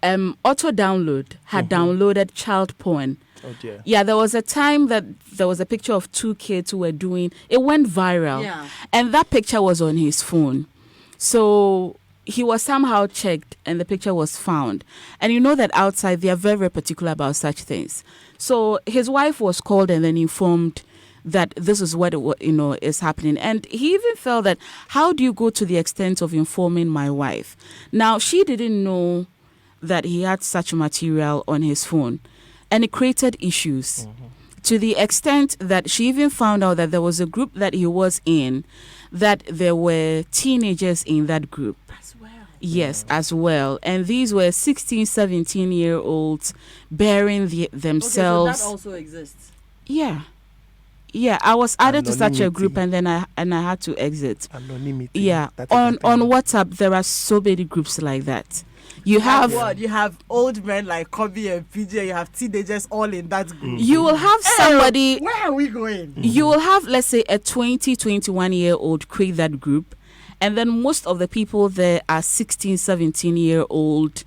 Speaker 2: Auto Download had downloaded child porn.
Speaker 4: Oh dear.
Speaker 2: Yeah, there was a time that there was a picture of 2 kids who were doing it, went viral.
Speaker 1: Yeah.
Speaker 2: And that picture was on his phone. So he was somehow checked and the picture was found. And you know that outside they are very, very particular about such things. So his wife was called and then informed that this is what is happening. And he even felt that, how do you go to the extent of informing my wife? Now, she didn't know that he had such material on his phone, and it created issues to the extent that she even found out that there was a group that he was in, that there were teenagers in that group.
Speaker 1: As well.
Speaker 2: Yes, as well. And these were 16, 17-year-olds bearing themselves.
Speaker 1: Okay, so that also exists.
Speaker 2: Yeah. Yeah, I was added to such a
Speaker 4: Anonymity.
Speaker 2: group, and then I had to exit.
Speaker 4: Anonymity.
Speaker 2: Yeah,
Speaker 4: That is
Speaker 2: on
Speaker 4: the thing.
Speaker 2: WhatsApp there are so many groups like that. You have
Speaker 1: What? You have old men like Kobe and PJ. You have teenagers all in that group.
Speaker 2: you will have somebody.
Speaker 1: Where are we going?
Speaker 2: You will have, let's say, a 20, 21-year-old create that group, and then most of the people there are 16, 17-year-old,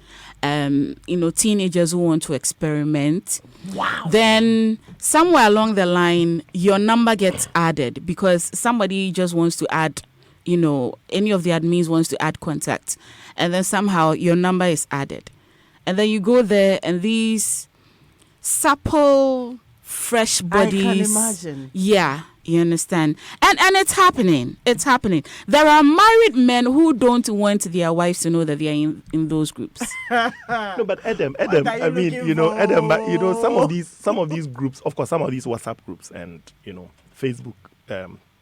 Speaker 2: teenagers who want to experiment.
Speaker 1: Wow.
Speaker 2: Then somewhere along the line, your number gets added because somebody just wants to add, any of the admins wants to add contact, and then somehow your number is added, and then you go there, and these supple, fresh bodies.
Speaker 1: I can imagine.
Speaker 2: Yeah, you understand, and it's happening. It's happening. There are married men who don't want their wives to know that they are in those groups.
Speaker 4: No, but Adam,
Speaker 1: are you
Speaker 4: I mean,
Speaker 1: looking
Speaker 4: Adam, but
Speaker 1: for?
Speaker 4: some of these groups, of course, some of these WhatsApp groups and Facebook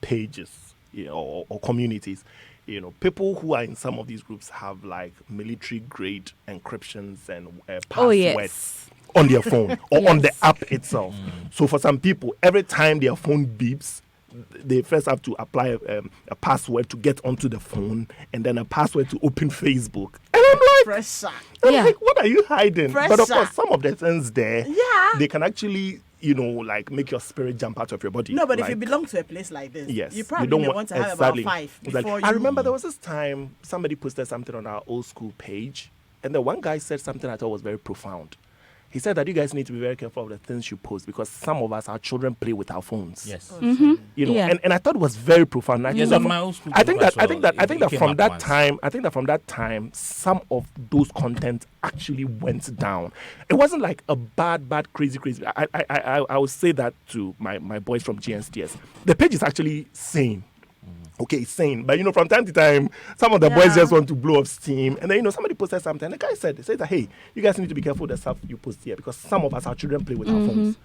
Speaker 4: pages, or communities, people who are in some of these groups have like military grade encryptions and passwords.
Speaker 2: Oh, yes.
Speaker 4: On their phone or on the
Speaker 2: Yes.
Speaker 4: app itself. So for some people, every time their phone beeps, they first have to apply a password to get onto the phone, and then a password to open Facebook. And I'm like,
Speaker 1: Pressure.
Speaker 2: Yeah.
Speaker 4: like, what are you hiding? But of
Speaker 1: Pressure.
Speaker 4: course, some of the things there,
Speaker 1: Yeah.
Speaker 4: they can actually, like make your spirit jump out of your body.
Speaker 1: No, but if you
Speaker 4: Like,
Speaker 1: belong to a place like this,
Speaker 4: yes,
Speaker 1: you probably
Speaker 4: don't
Speaker 1: may want to have
Speaker 4: exactly.
Speaker 1: about 5
Speaker 4: Exactly.
Speaker 1: before
Speaker 4: I
Speaker 1: you.
Speaker 4: remember there was this time somebody posted something on our old school page, and the one guy said something I thought was very profound. He said that you guys need to be very careful of the things you post because some of us, our children, play with our phones.
Speaker 3: Yes.
Speaker 2: Yeah.
Speaker 4: And I thought it was very profound. I
Speaker 3: Yes,
Speaker 4: think
Speaker 3: on
Speaker 4: that
Speaker 3: my old school
Speaker 4: I think
Speaker 3: group
Speaker 4: that
Speaker 3: as
Speaker 4: I think that
Speaker 3: well,
Speaker 4: I think
Speaker 3: it
Speaker 4: that
Speaker 3: came
Speaker 4: from
Speaker 3: up
Speaker 4: that
Speaker 3: once.
Speaker 4: time, some of those content actually went down. It wasn't like a bad, crazy. I would say that to my boys from GNSTS. The page is actually sane. Okay, it's sane. But from time to time, some of the boys just want to blow up steam. And then somebody posted something. And the guy said that, hey, you guys need to be careful with the stuff you post here because some of us, our children, play with our phones.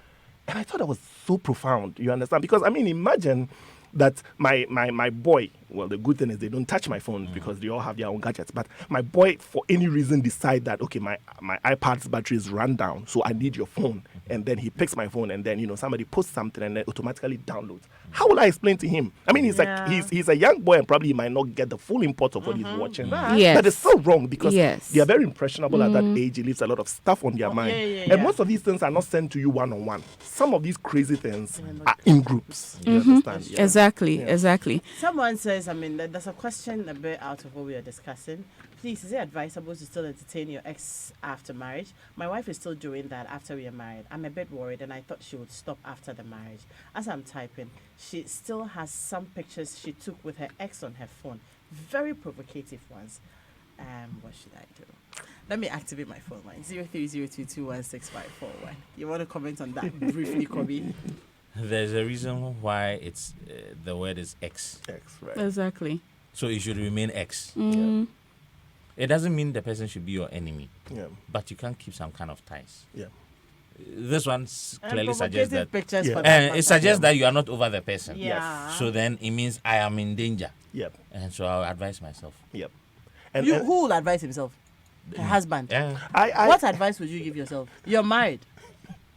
Speaker 4: And I thought that was so profound. You understand? Because imagine that my boy, well, the good thing is they don't touch my phone because they all have their own gadgets. But my boy, for any reason, decide that, okay, my iPad's battery is run down, so I need your phone. And then he picks my phone, and then, somebody posts something and then automatically downloads. How will I explain to him? I mean, he's a young boy and probably he might not get the full import of what he's watching.
Speaker 2: Yes.
Speaker 4: But it's so wrong because
Speaker 2: Yes.
Speaker 4: they are very impressionable at that age. It leaves a lot of stuff on their mind. And most of these things are not sent to you one-on-one. Some of these crazy things are in groups. You understand? Yeah.
Speaker 2: Exactly.
Speaker 1: Someone says, there's a question a bit out of what we are discussing. Please, is it advisable to still entertain your ex after marriage? My wife is still doing that after we are married. I'm a bit worried, and I thought she would stop after the marriage. As I'm typing, she still has some pictures she took with her ex on her phone. Very provocative ones. What should I do? Let me activate my phone line. 0302216541. You want to comment on that briefly, Kobe?
Speaker 3: There's a reason why it's the word is X.
Speaker 4: X, right.
Speaker 2: Exactly.
Speaker 3: So it should remain X.
Speaker 2: Mm.
Speaker 3: It doesn't mean the person should be your enemy,
Speaker 4: Yeah.
Speaker 3: but you can keep some kind of ties.
Speaker 4: Yeah.
Speaker 3: This one clearly suggests that
Speaker 1: pictures
Speaker 4: Yeah.
Speaker 1: for that
Speaker 3: it
Speaker 1: matter.
Speaker 3: suggests that you are not over the person.
Speaker 1: Yeah.
Speaker 3: So then it means I am in danger,
Speaker 4: Yep.
Speaker 3: and so I'll advise myself.
Speaker 4: Yep. And,
Speaker 1: Who will advise himself? Her husband.
Speaker 3: Yeah.
Speaker 1: What advice would you give yourself? You're married.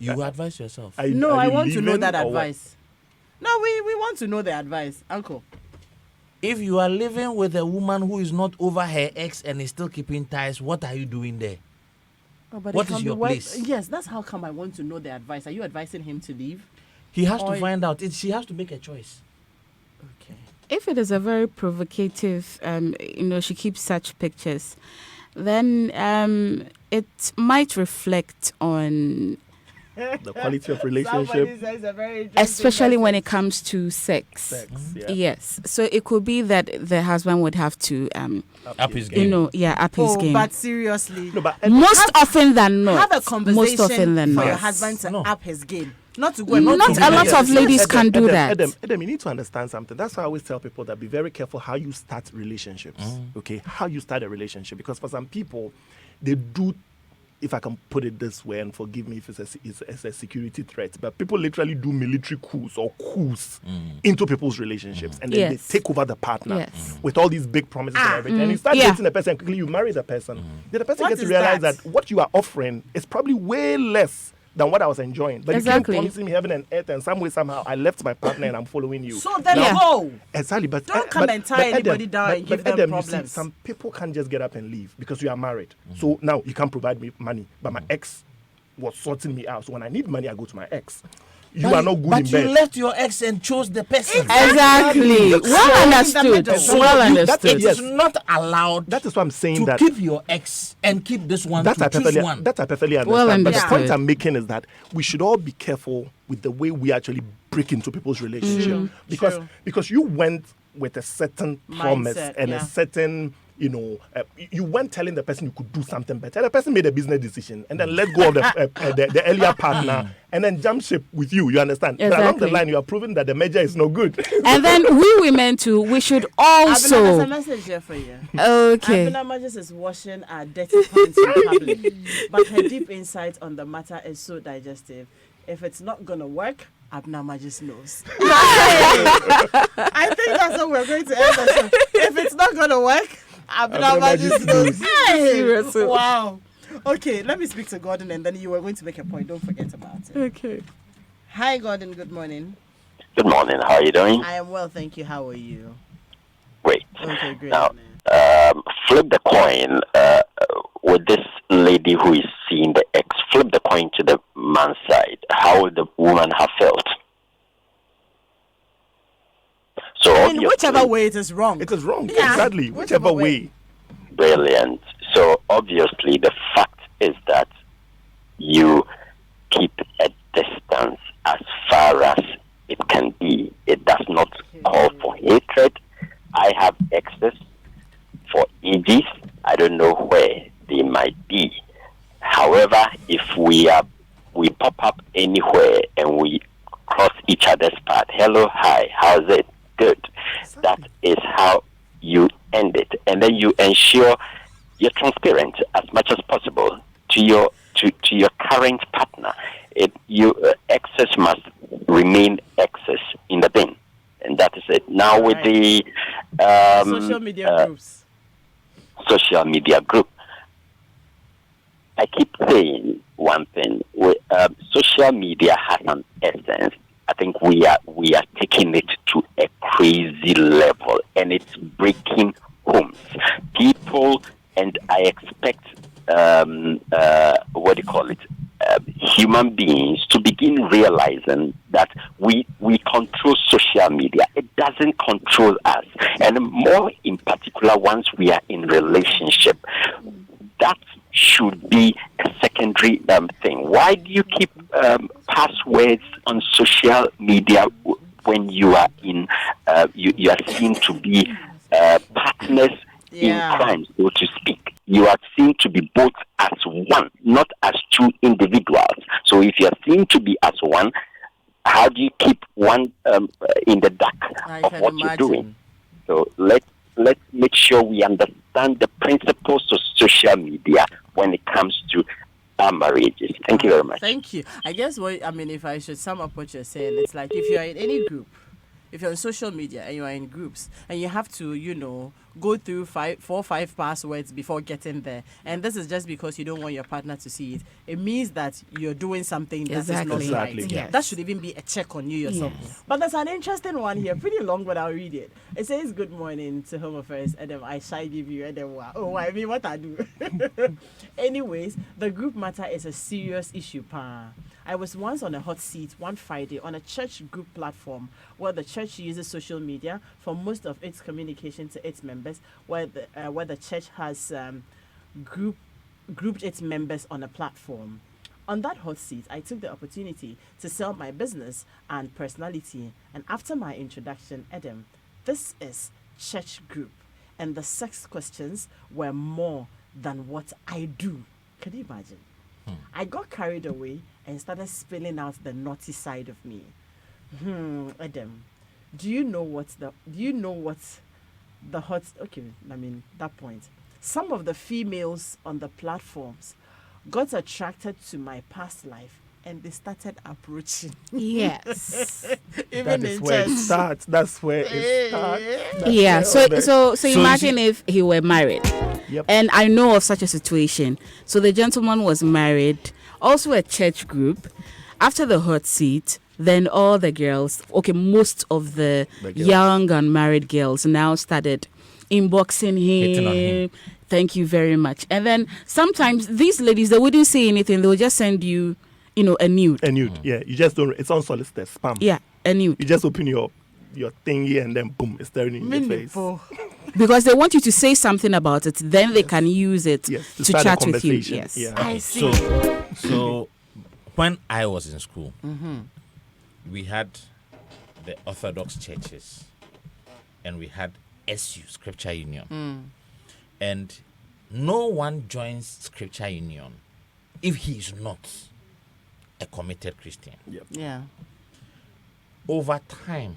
Speaker 3: You advise yourself.
Speaker 4: are
Speaker 1: No,
Speaker 4: are
Speaker 1: I
Speaker 4: you
Speaker 1: want to know
Speaker 4: leaving
Speaker 1: that
Speaker 4: or what?
Speaker 1: advice. No, we want to know the advice, Uncle.
Speaker 3: If you are living with a woman who is not over her ex and is still keeping ties, what are you doing there?
Speaker 1: Oh, but
Speaker 3: What
Speaker 1: it can
Speaker 3: is
Speaker 1: be
Speaker 3: your place?
Speaker 1: Yes, that's how come I want to know the advice. Are you advising him to leave?
Speaker 3: He has to
Speaker 1: Or-
Speaker 3: find out. She has to make a choice.
Speaker 1: Okay.
Speaker 2: If it is a very provocative, she keeps such pictures, then it might reflect on
Speaker 4: the quality of
Speaker 1: Somebody
Speaker 4: relationship.
Speaker 1: says a very interesting
Speaker 2: Especially when it
Speaker 1: message.
Speaker 2: comes to sex.
Speaker 4: Sex, yeah.
Speaker 2: Yes. So it could be that the husband would have to,
Speaker 3: Up his game.
Speaker 2: up his
Speaker 1: Oh,
Speaker 2: game.
Speaker 1: but seriously,
Speaker 4: No, but
Speaker 2: Most often than not.
Speaker 1: have a conversation
Speaker 2: Most often than
Speaker 1: for
Speaker 2: not.
Speaker 1: your husband to
Speaker 3: No.
Speaker 1: up his game. Not to go and
Speaker 2: Not
Speaker 1: to
Speaker 2: a lot of ladies
Speaker 4: Adam,
Speaker 2: can do that.
Speaker 4: Adam, you need to understand something. That's why I always tell people that be very careful how you start relationships. Okay, how you start a relationship, because for some people, they do. If I can put it this way, and forgive me if it's a security threat, but people literally do military coups or coups into people's relationships, and then
Speaker 2: Yes.
Speaker 4: they take over the partner
Speaker 2: Yes.
Speaker 4: with all these big promises and everything. And you start
Speaker 2: yeah.
Speaker 4: dating a person, quickly you marry the person. Then the person
Speaker 1: What
Speaker 4: gets to
Speaker 1: is
Speaker 4: realize
Speaker 1: that?
Speaker 4: that what you are offering is probably way less than what I was enjoying. But
Speaker 2: Exactly.
Speaker 4: you keep promising me heaven and earth, and some way, somehow, I left my partner and I'm following you.
Speaker 1: So then
Speaker 2: Yeah.
Speaker 1: go.
Speaker 4: Exactly, but
Speaker 1: Don't come and tie anybody down and give them
Speaker 4: Adam, you see,
Speaker 1: problems.
Speaker 4: some people can't just get up and leave because you are married. So now you can't provide me money, but my ex was sorting me out. So when I need money, I go to my ex. You are not good
Speaker 3: but
Speaker 4: in
Speaker 3: you
Speaker 4: bed.
Speaker 3: left your ex and chose the person.
Speaker 2: Exactly. Well understood.
Speaker 1: middle.
Speaker 2: Well
Speaker 3: It
Speaker 2: understood.
Speaker 4: Yes.
Speaker 3: is not allowed
Speaker 4: That is why I'm saying
Speaker 3: to
Speaker 4: that.
Speaker 3: keep your ex and keep this one
Speaker 4: That I
Speaker 3: to choose
Speaker 4: perfectly,
Speaker 3: one.
Speaker 4: that I perfectly understand.
Speaker 2: Well
Speaker 4: But the
Speaker 2: understood.
Speaker 4: point I'm making is that we should all be careful with the way we actually break into people's relationship, because you went with a certain promise
Speaker 1: Mindset,
Speaker 4: and
Speaker 1: yeah.
Speaker 4: a certain. You weren't telling the person you could do something better. The person made a business decision and then let go of the earlier partner and then jump ship with you. You understand? But along the
Speaker 2: Exactly.
Speaker 4: line, you are proving that the merger is no good.
Speaker 2: And then we women too, we should
Speaker 1: There's a
Speaker 2: also.
Speaker 1: message here for you.
Speaker 2: Okay.
Speaker 1: Abina Majis is washing our dirty pants in public, but her deep insight on the matter is so digestive. If it's not gonna work, Abina Majis knows. I think that's what we're going to end this with. If it's not gonna work, Abina Majis knows. Hey!
Speaker 2: Seriously.
Speaker 1: Wow. Okay, let me speak to Gordon, and then you were going to make a point. Don't forget about it.
Speaker 2: Okay.
Speaker 1: Hi, Gordon. Good morning.
Speaker 10: Good morning. How are you doing?
Speaker 1: I am well, thank you. How are you?
Speaker 10: Great.
Speaker 1: Okay, great.
Speaker 10: Now, flip the coin with this lady who is seeing the ex. Flip the coin to the man's side. How would the woman have felt? So
Speaker 1: In
Speaker 10: obviously-
Speaker 1: whichever way it is wrong.
Speaker 4: It is wrong.
Speaker 1: Yeah.
Speaker 4: Exactly. Whichever way.
Speaker 10: Brilliant. So obviously the fact is that you keep a distance as far as it can be. It does not call for hatred. I have exes for ages. I don't know where they might be. However, if we pop up anywhere and we cross each other's path, hello, hi, how's it? Good. That is how you end it, and then you ensure you're transparent as much as possible to your current partner. Excess must remain excess in the bin, and that is it. Now with the
Speaker 1: social media groups.
Speaker 10: Social media group, I keep saying one thing: social media has an essence. I think we are taking it to a crazy level, and it's breaking homes. People, and I expect what do you call it? Human beings to begin realizing that we control social media. It doesn't control us, and more in particular, once we are in relationship, that should be a secondary thing. Why do you keep passwords on social media when you are in you are seen to be partners in crime, so to speak? You are seen to be both as one, not as two individuals. So if you are seen to be as one, how do you keep one in the dark of what you're doing? So let's make sure we understand the principles of social media when it comes to our marriages. Thank you very much.
Speaker 1: Thank you. I guess if I should sum up what you're saying, it's like if you're in any group, if you're on social media and you are in groups and you have to, go through 4 or 5 passwords before getting there, and this is just because you don't want your partner to see it, it means that you're doing something that is not right.
Speaker 2: Yes.
Speaker 1: That should even be a check on you yourself.
Speaker 2: Yes.
Speaker 1: But there's an interesting one here, pretty long, but I'll read it. It says, "Good morning to Home Affairs, and then I shall give you, and then wow. Oh, I mean, what I do." Anyways, the group matter is a serious issue, pa. I was once on a hot seat one Friday on a church group platform where the church uses social media for most of its communication to its members, where the church has grouped its members on a platform. On that hot seat, I took the opportunity to sell my business and personality. And after my introduction, Adam, this is church group. And the sex questions were more than what I do. Can you imagine? I got carried away and started spilling out the naughty side of me. Adam, do you know what the hot, okay, I mean, that point. Some of the females on the platforms got attracted to my past life and they started approaching.
Speaker 2: Yes.
Speaker 1: Even
Speaker 4: That is
Speaker 1: in
Speaker 4: where it
Speaker 1: church.
Speaker 4: starts. That's where it starts. That's
Speaker 2: Yeah.
Speaker 4: where all
Speaker 2: So imagine if he were married.
Speaker 4: Yep.
Speaker 2: And I know of such a situation. So the gentleman was married, also a church group. After the hot seat, then all the girls, most of the
Speaker 4: girls.
Speaker 2: young unmarried girls now started inboxing
Speaker 3: Hitting on
Speaker 2: him.
Speaker 3: him.
Speaker 2: Thank you very much. And then sometimes these ladies, they wouldn't say anything. They would just send you, a nude.
Speaker 4: A nude, yeah. You just don't. It's unsolicited spam.
Speaker 2: Yeah, a nude.
Speaker 4: You just open your thingy and then boom, it's staring in your face.
Speaker 2: Because they want you to say something about it. Then they can use it
Speaker 4: Yes, to
Speaker 2: to
Speaker 4: start a
Speaker 2: chat with you.
Speaker 4: conversation.
Speaker 2: Yes.
Speaker 4: Yeah.
Speaker 1: I see.
Speaker 3: So when I was in school, we had the Orthodox churches and we had SU, Scripture Union. And no one joins Scripture Union if he is not a committed Christian.
Speaker 1: Yeah.
Speaker 3: Over time,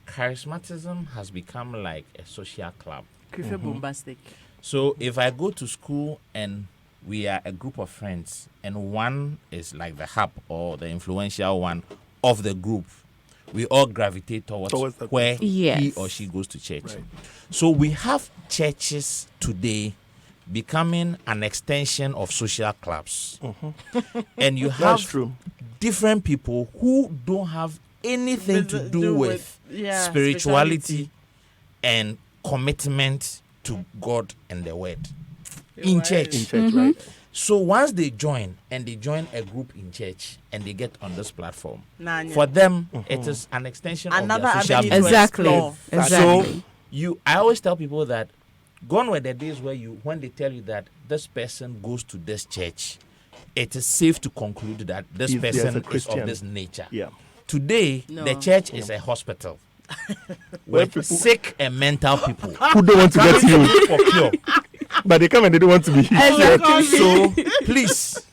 Speaker 3: charismatism has become like a social club.
Speaker 1: Krife bombastic.
Speaker 3: So if I go to school and we are a group of friends and one is like the hub or the influential one of the group, we all gravitate towards
Speaker 4: the-
Speaker 3: where
Speaker 2: Yes.
Speaker 3: he or she goes to church.
Speaker 4: Right.
Speaker 3: So we have churches today becoming an extension of social clubs. And you have
Speaker 4: That's true.
Speaker 3: different people who don't have anything to do with spirituality and commitment to God and the word in church.
Speaker 4: In church, right?
Speaker 3: So once they join and they join a group in church and they get on this platform,
Speaker 1: Nanya.
Speaker 3: for them it is an extension
Speaker 1: Another
Speaker 3: of their social
Speaker 1: avenue
Speaker 3: media.
Speaker 1: to
Speaker 2: Exactly.
Speaker 1: explore.
Speaker 2: Exactly.
Speaker 3: So I always tell people that gone were the days where when they tell you that this person goes to this church, it is safe to conclude that this
Speaker 4: Yes,
Speaker 3: person
Speaker 4: a
Speaker 3: is
Speaker 4: Christian.
Speaker 3: of this nature.
Speaker 4: Yeah.
Speaker 3: Today,
Speaker 1: No.
Speaker 3: the church is a hospital
Speaker 4: Where
Speaker 3: with
Speaker 4: people-
Speaker 3: sick and mental people
Speaker 4: Who don't want to get
Speaker 3: coming
Speaker 4: healed,
Speaker 3: for cure.
Speaker 4: but they come and they don't want to be healed.
Speaker 3: So please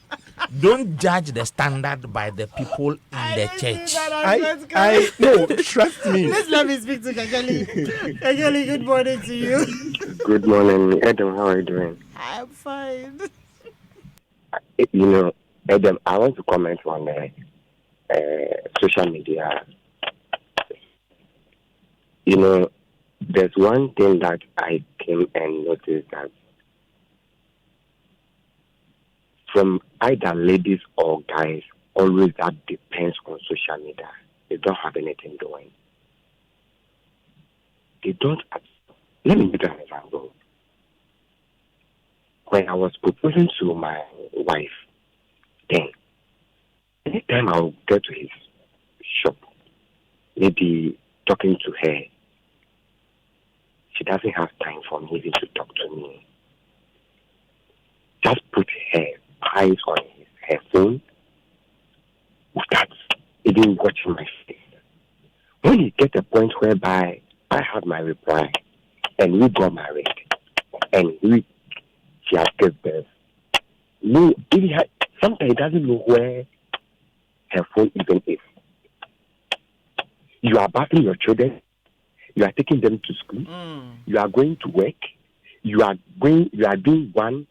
Speaker 3: don't judge the standard by the people in the church.
Speaker 4: I no, trust me.
Speaker 1: Let's let me speak to Kakali. Kakali, good morning to you.
Speaker 10: Good morning, Adam. How are you doing?
Speaker 1: I'm fine.
Speaker 10: Adam, I want to comment on social media. There's one thing that I came and noticed that from either ladies or guys, always that depends on social media. They don't have anything doing. They don't. Let me give you an example. When I was proposing to my wife, then anytime I'll get to his shop, maybe talking to her, she doesn't have time for me even to talk to me. Just put her eyes on her phone without even watching my face. When you get a point whereby I had my reply and we got married and she has given birth, no, sometimes he doesn't know where her phone even is. You are bathing your children, you are taking them to school, you are going to work, you are doing one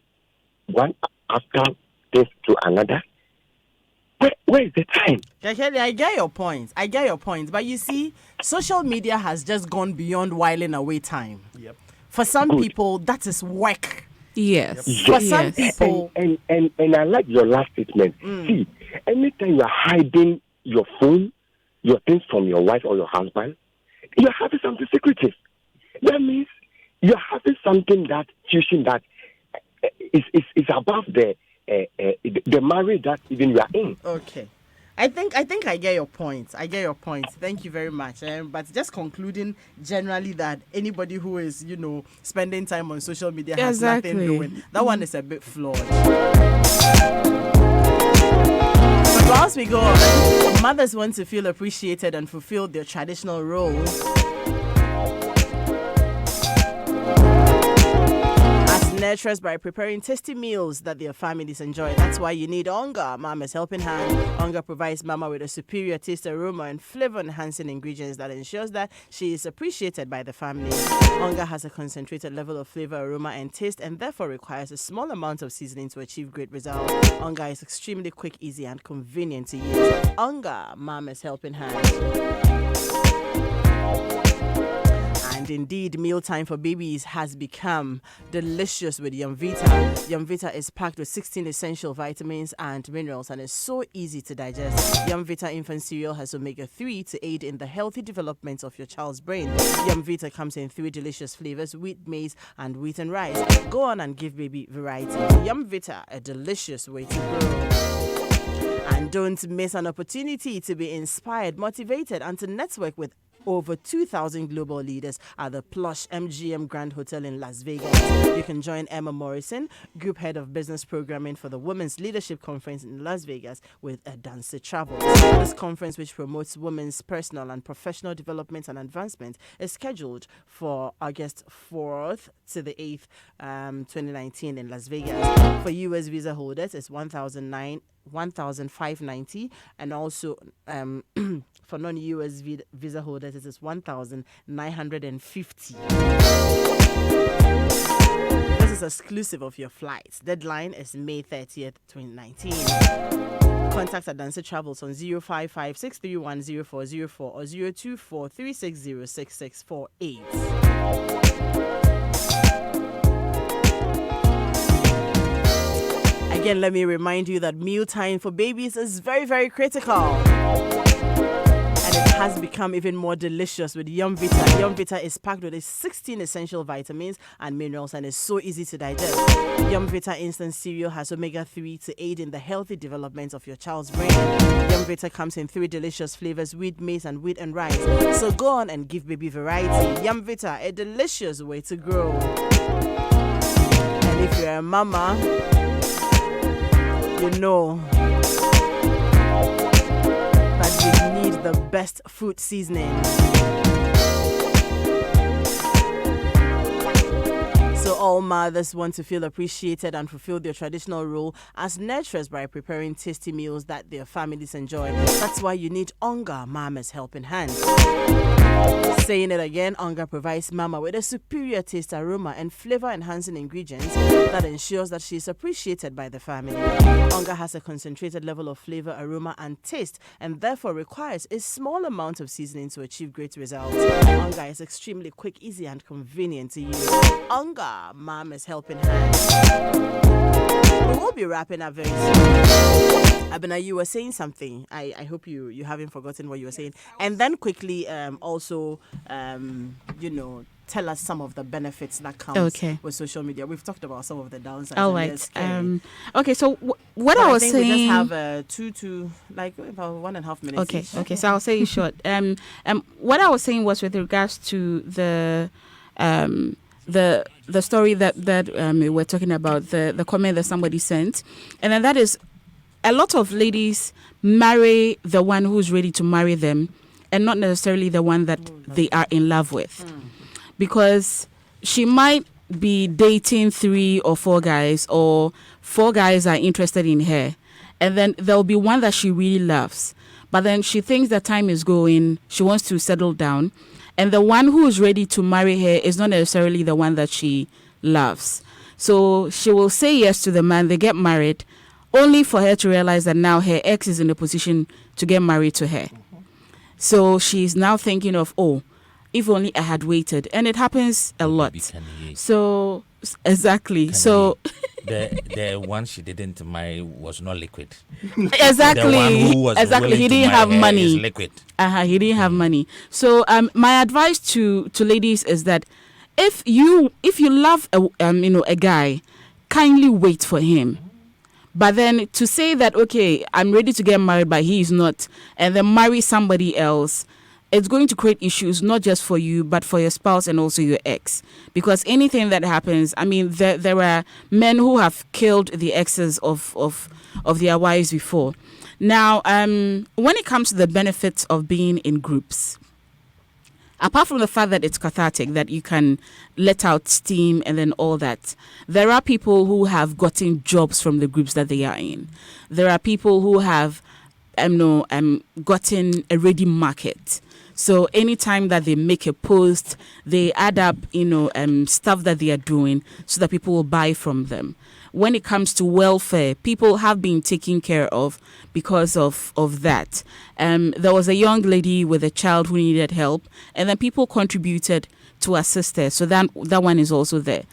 Speaker 10: after this to another. Where is the time?
Speaker 1: Kakali, I get your point. But you see, social media has just gone beyond whiling away time.
Speaker 4: Yep.
Speaker 1: For some people, that is work.
Speaker 2: Yes.
Speaker 1: For some
Speaker 2: Yes.
Speaker 1: people,
Speaker 10: And I like your last statement. See, anytime you are hiding your phone, your things from your wife or your husband, you are having something secretive. That means you are having something that fusion that is above the marriage that even you are in.
Speaker 1: okay. I think I get your point. Thank you very much. But just concluding generally that anybody who is, spending time on social media has nothing
Speaker 2: Exactly.
Speaker 1: doing. That one is a bit flawed. Whilst we go on, mothers want to feel appreciated and fulfill their traditional roles nurturers by preparing tasty meals that their families enjoy. That's why you need Onga, Mama's helping hand. Onga provides Mama with a superior taste, aroma, and flavor-enhancing ingredients that ensures that she is appreciated by the family. Onga has a concentrated level of flavor, aroma, and taste, and therefore requires a small amount of seasoning to achieve great results. Onga is extremely quick, easy, and convenient to use. Onga, Mama's helping hand. And indeed, mealtime for babies has become delicious with Yumvita. Yumvita is packed with 16 essential vitamins and minerals and is so easy to digest. Yumvita infant cereal has omega-3 to aid in the healthy development of your child's brain. Yumvita comes in 3 delicious flavors: wheat, maize, and wheat and rice. Go on and give baby variety. Yumvita, a delicious way to grow. And don't miss an opportunity to be inspired, motivated, and to network with over 2,000 global leaders at the plush MGM Grand Hotel in Las Vegas. You can join Emma Morrison, Group Head of Business Programming for the Women's Leadership Conference in Las Vegas, with a Dance Travels. This conference, which promotes women's personal and professional development and advancement, is scheduled for August 4th to the 8th, 2019 in Las Vegas. For U.S. visa holders, it's $1,590, and also for non-US visa holders it is $1,950. This is exclusive of your flights. Deadline is May 30th, 2019. Contact Adanse Travels on 055-631-0404 or 024-360-6648. Again, let me remind you that mealtime for babies is very, very critical. And it has become even more delicious with Yumvita. Yumvita is packed with 16 essential vitamins and minerals and is so easy to digest. Yumvita instant cereal has omega-3 to aid in the healthy development of your child's brain. Yumvita comes in 3 delicious flavors: wheat, maize, and wheat and rice. So go on and give baby variety. Yumvita, a delicious way to grow. And if you're a mama, you know that you need the best food seasoning. So all mothers want to feel appreciated and fulfill their traditional role as nurturers by preparing tasty meals that their families enjoy. That's why you need Onga, Mama's helping hand. Saying it again, Onga provides Mama with a superior taste, aroma, and flavor-enhancing ingredients that ensures that she is appreciated by the family. Onga has a concentrated level of flavor, aroma, and taste, and therefore requires a small amount of seasoning to achieve great results. Onga is extremely quick, easy, and convenient to use. Onga, Mama's helping hand. We will be wrapping up very soon. Abena, you were saying something. I hope you haven't forgotten what you were saying. And then quickly, also, tell us some of the benefits that comes with social media. We've talked about some of the downsides.
Speaker 2: All right. Okay. So what I was saying,
Speaker 1: we just have about 1.5 minutes.
Speaker 2: Okay. So I'll say it short. What I was saying was with regards to the story that we were talking about, the comment that somebody sent, and then that is, a lot of ladies marry the one who's ready to marry them, and not necessarily the one that they are in love with, because she might be dating 3 or 4 guys, or 4 guys are interested in her, and then there'll be one that she really loves, but then she thinks that time is going, she wants to settle down. And the one who is ready to marry her is not necessarily the one that she loves. So she will say yes to the man, they get married, only for her to realize that now her ex is in a position to get married to her. So she's now thinking of, if only I had waited. And it happens a lot. So, exactly.
Speaker 3: The one she didn't marry was not liquid.
Speaker 2: Exactly.
Speaker 3: The one who was
Speaker 2: He didn't have money.
Speaker 3: Is liquid.
Speaker 2: He didn't have money. So my advice to ladies is that if you love a guy, kindly wait for him. But then to say that, okay, I'm ready to get married, but he is not, and then marry somebody else, it's going to create issues, not just for you, but for your spouse and also your ex. Because anything that happens, there are men who have killed the exes of their wives before. Now, when it comes to the benefits of being in groups, apart from the fact that it's cathartic, that you can let out steam and then all that, there are people who have gotten jobs from the groups that they are in. There are people who have gotten a ready market. So anytime that they make a post, they add up, stuff that they are doing so that people will buy from them. When it comes to welfare, people have been taken care of because of that. There was a young lady with a child who needed help, and then people contributed to assist her. So that one is also there.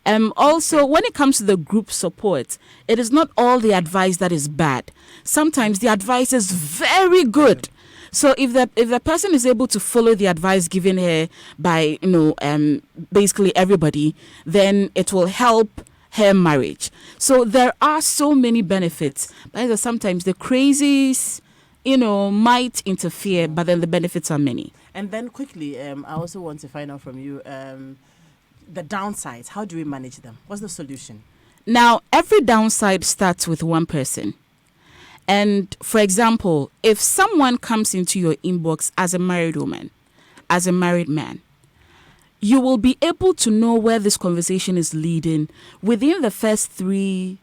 Speaker 2: Also, when it comes to the group support, it is not all the advice that is bad. Sometimes the advice is very good. So if the person is able to follow the advice given her by basically everybody, then it will help her marriage. So there are so many benefits. But sometimes the crazies, might interfere, but then the benefits are many.
Speaker 1: And then quickly, I also want to find out from you the downsides. How do we manage them? What's the solution?
Speaker 2: Now, every downside starts with one person. And for example, if someone comes into your inbox as a married woman, as a married man, you will be able to know where this conversation is leading within the first 3,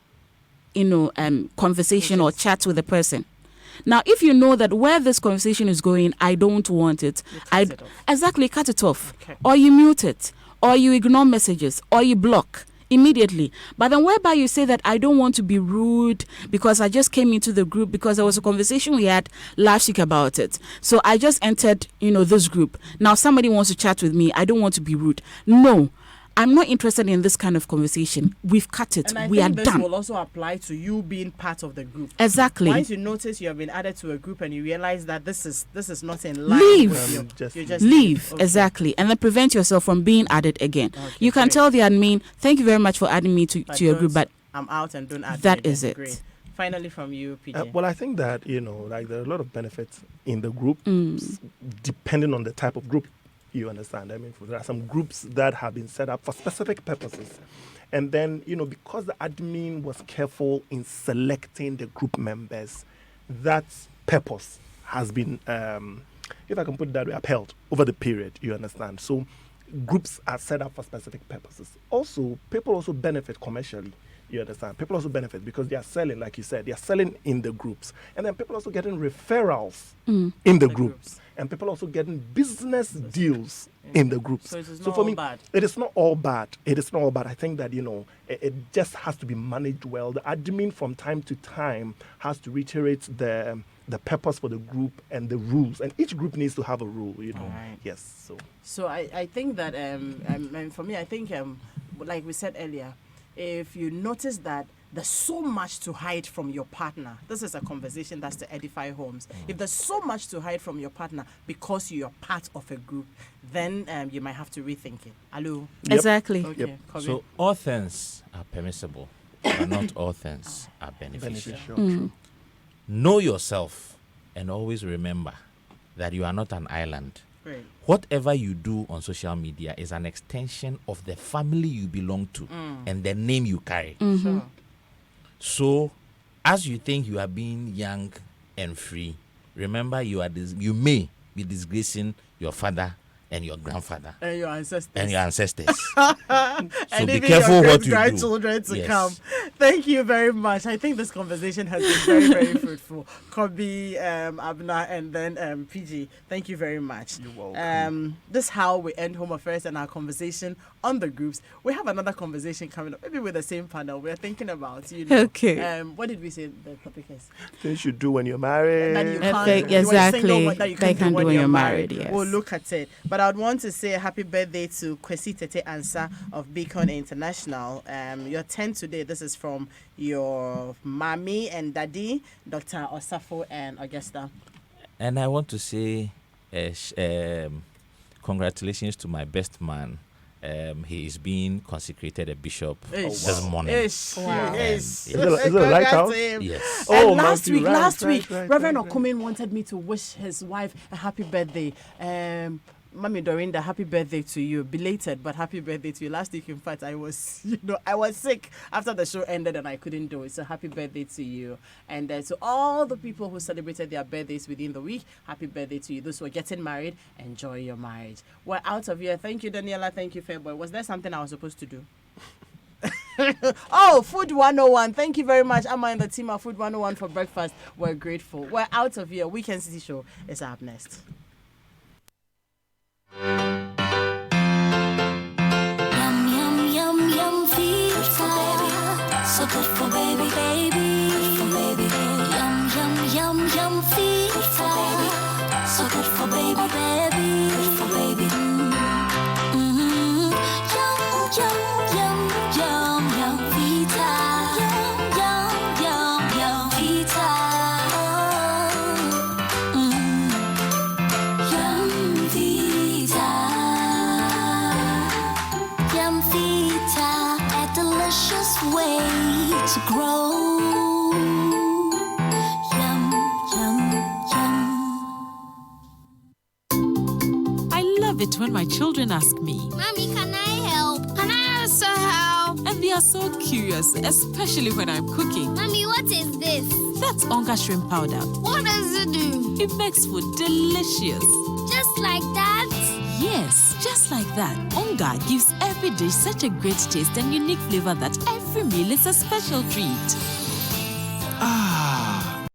Speaker 2: conversation or chat with the person. Now, if you know that where this conversation is going, I don't want it. Exactly, cut it off.
Speaker 1: Okay.
Speaker 2: Or you mute it. Or you ignore messages. Or you block immediately. But then whereby you say that I don't want to be rude because I just came into the group because there was a conversation we had last week about it. So I just entered, this group. Now somebody wants to chat with me. I don't want to be rude. No, I'm not interested in this kind of conversation. We've cut it.
Speaker 1: And
Speaker 2: we are
Speaker 1: this
Speaker 2: done.
Speaker 1: will also apply to you being part of the group.
Speaker 2: Exactly.
Speaker 1: Once you notice you have been added to a group and you realize that this is not in line
Speaker 2: Leave.
Speaker 1: with you just
Speaker 2: leave.
Speaker 1: Okay.
Speaker 2: Exactly. And then prevent yourself from being added again.
Speaker 1: Okay,
Speaker 2: you can
Speaker 1: great.
Speaker 2: tell the admin, thank you very much for adding me to your group, but
Speaker 1: I'm out and don't add
Speaker 2: that
Speaker 1: me
Speaker 2: is
Speaker 1: then.
Speaker 2: it.
Speaker 1: Great. Finally from you, PJ.
Speaker 4: Well, I think that, there are a lot of benefits in the group, depending on the type of group. You understand? I mean, there are some groups that have been set up for specific purposes. And then, because the admin was careful in selecting the group members, that purpose has been, if I can put it that way, upheld over the period. You understand? So groups are set up for specific purposes. Also, people also benefit commercially. You understand? People also benefit because they are selling, like you said, they are selling in the groups. And then people also getting referrals in the groups. And people also getting business deals in the groups.
Speaker 1: So it is
Speaker 4: So
Speaker 1: not
Speaker 4: for
Speaker 1: all
Speaker 4: me,
Speaker 1: bad.
Speaker 4: it is not all bad. It is not all bad. I think that, it just has to be managed well. The admin from time to time has to reiterate the purpose for the group and the rules. And each group needs to have a rule,
Speaker 1: Right.
Speaker 4: Yes.
Speaker 1: So I think that for me, I think like we said earlier, if you notice that there's so much to hide from your partner, this is a conversation that's to edify homes. If there's so much to hide from your partner because you're part of a group, then you might have to rethink it. Hello?
Speaker 4: Yep.
Speaker 2: Exactly.
Speaker 1: Okay. Corinne.
Speaker 3: So all things are permissible, but not all things are beneficial.
Speaker 4: True.
Speaker 3: Know yourself and always remember that you are not an island.
Speaker 1: Great.
Speaker 3: Whatever you do on social media is an extension of the family you belong to and the name you carry.
Speaker 1: Sure.
Speaker 3: So, as you think you are being young and free, remember you may be disgracing your father and your grandfather
Speaker 1: And your ancestors.
Speaker 3: and your ancestors.
Speaker 1: And
Speaker 3: So be
Speaker 1: even
Speaker 3: careful
Speaker 1: your
Speaker 3: what you do.
Speaker 1: grandchildren to
Speaker 3: Yes.
Speaker 1: come. Thank you very much. I think this conversation has been very, very fruitful. Kobe, Abna, and then PG. Thank you very much.
Speaker 4: You're welcome.
Speaker 1: This is how we end Home Affairs and our conversation on the groups. We have another conversation coming up, maybe with the same panel. We're thinking about,
Speaker 2: Okay.
Speaker 1: what did we say the topic is?
Speaker 4: Things you do when you're married.
Speaker 1: That you
Speaker 2: Okay,
Speaker 1: can't, you are
Speaker 2: exactly.
Speaker 1: single, that you
Speaker 2: They
Speaker 1: can't do when you're married.
Speaker 2: yes.
Speaker 1: We'll look at it. But I'd want to say a happy birthday to Kwesi Tete Ansa of Beacon International. Your 10 today. This is from your mommy and daddy, Dr. Osafo and Augusta.
Speaker 3: And I want to say congratulations to my best man. He is being consecrated a bishop this morning.
Speaker 2: Wow.
Speaker 1: Yes.
Speaker 4: Is it a lighthouse?
Speaker 3: Yes.
Speaker 1: And
Speaker 4: Oh,
Speaker 1: last
Speaker 4: Matthew,
Speaker 1: week,
Speaker 4: right,
Speaker 1: Reverend
Speaker 4: right,
Speaker 1: Okumin wanted me to wish his wife a happy birthday. Mommy Dorinda, happy birthday to you. Belated, but happy birthday to you. Last week, in fact, I was sick after the show ended and I couldn't do it. So happy birthday to you. And to all the people who celebrated their birthdays within the week, happy birthday to you. Those who are getting married, enjoy your marriage. We're out of here. Thank you, Daniela. Thank you, Fairboy. Was there something I was supposed to do? Oh, Food 101. Thank you very much. I'm in the team of Food 101 for breakfast. We're grateful. We're out of here. Weekend City Show is up next.
Speaker 5: Yum, yum, yum, yum, Vita. So good for baby, baby. Good for baby. Yum, yum, yum, yum, Vita. So good for baby, baby. Good for baby. Mm-hmm. Yum, yum, yum, yum, yum, Vita. Yum, yum, yum, yum, Vita. Yum, Vita. Yum, Vita. A delicious way to grow. Yum, yum, yum.
Speaker 11: I love it when my children ask me,
Speaker 5: Mommy, can I help? Can I also help?
Speaker 11: and they are so curious, especially when I'm cooking.
Speaker 5: Mommy, what is this?
Speaker 11: That's Onga shrimp powder.
Speaker 5: What does it do?
Speaker 11: It makes food delicious.
Speaker 5: Just like that?
Speaker 11: Yes, just like that. Onga gives every dish such a great taste and unique flavor that every meal is a special treat.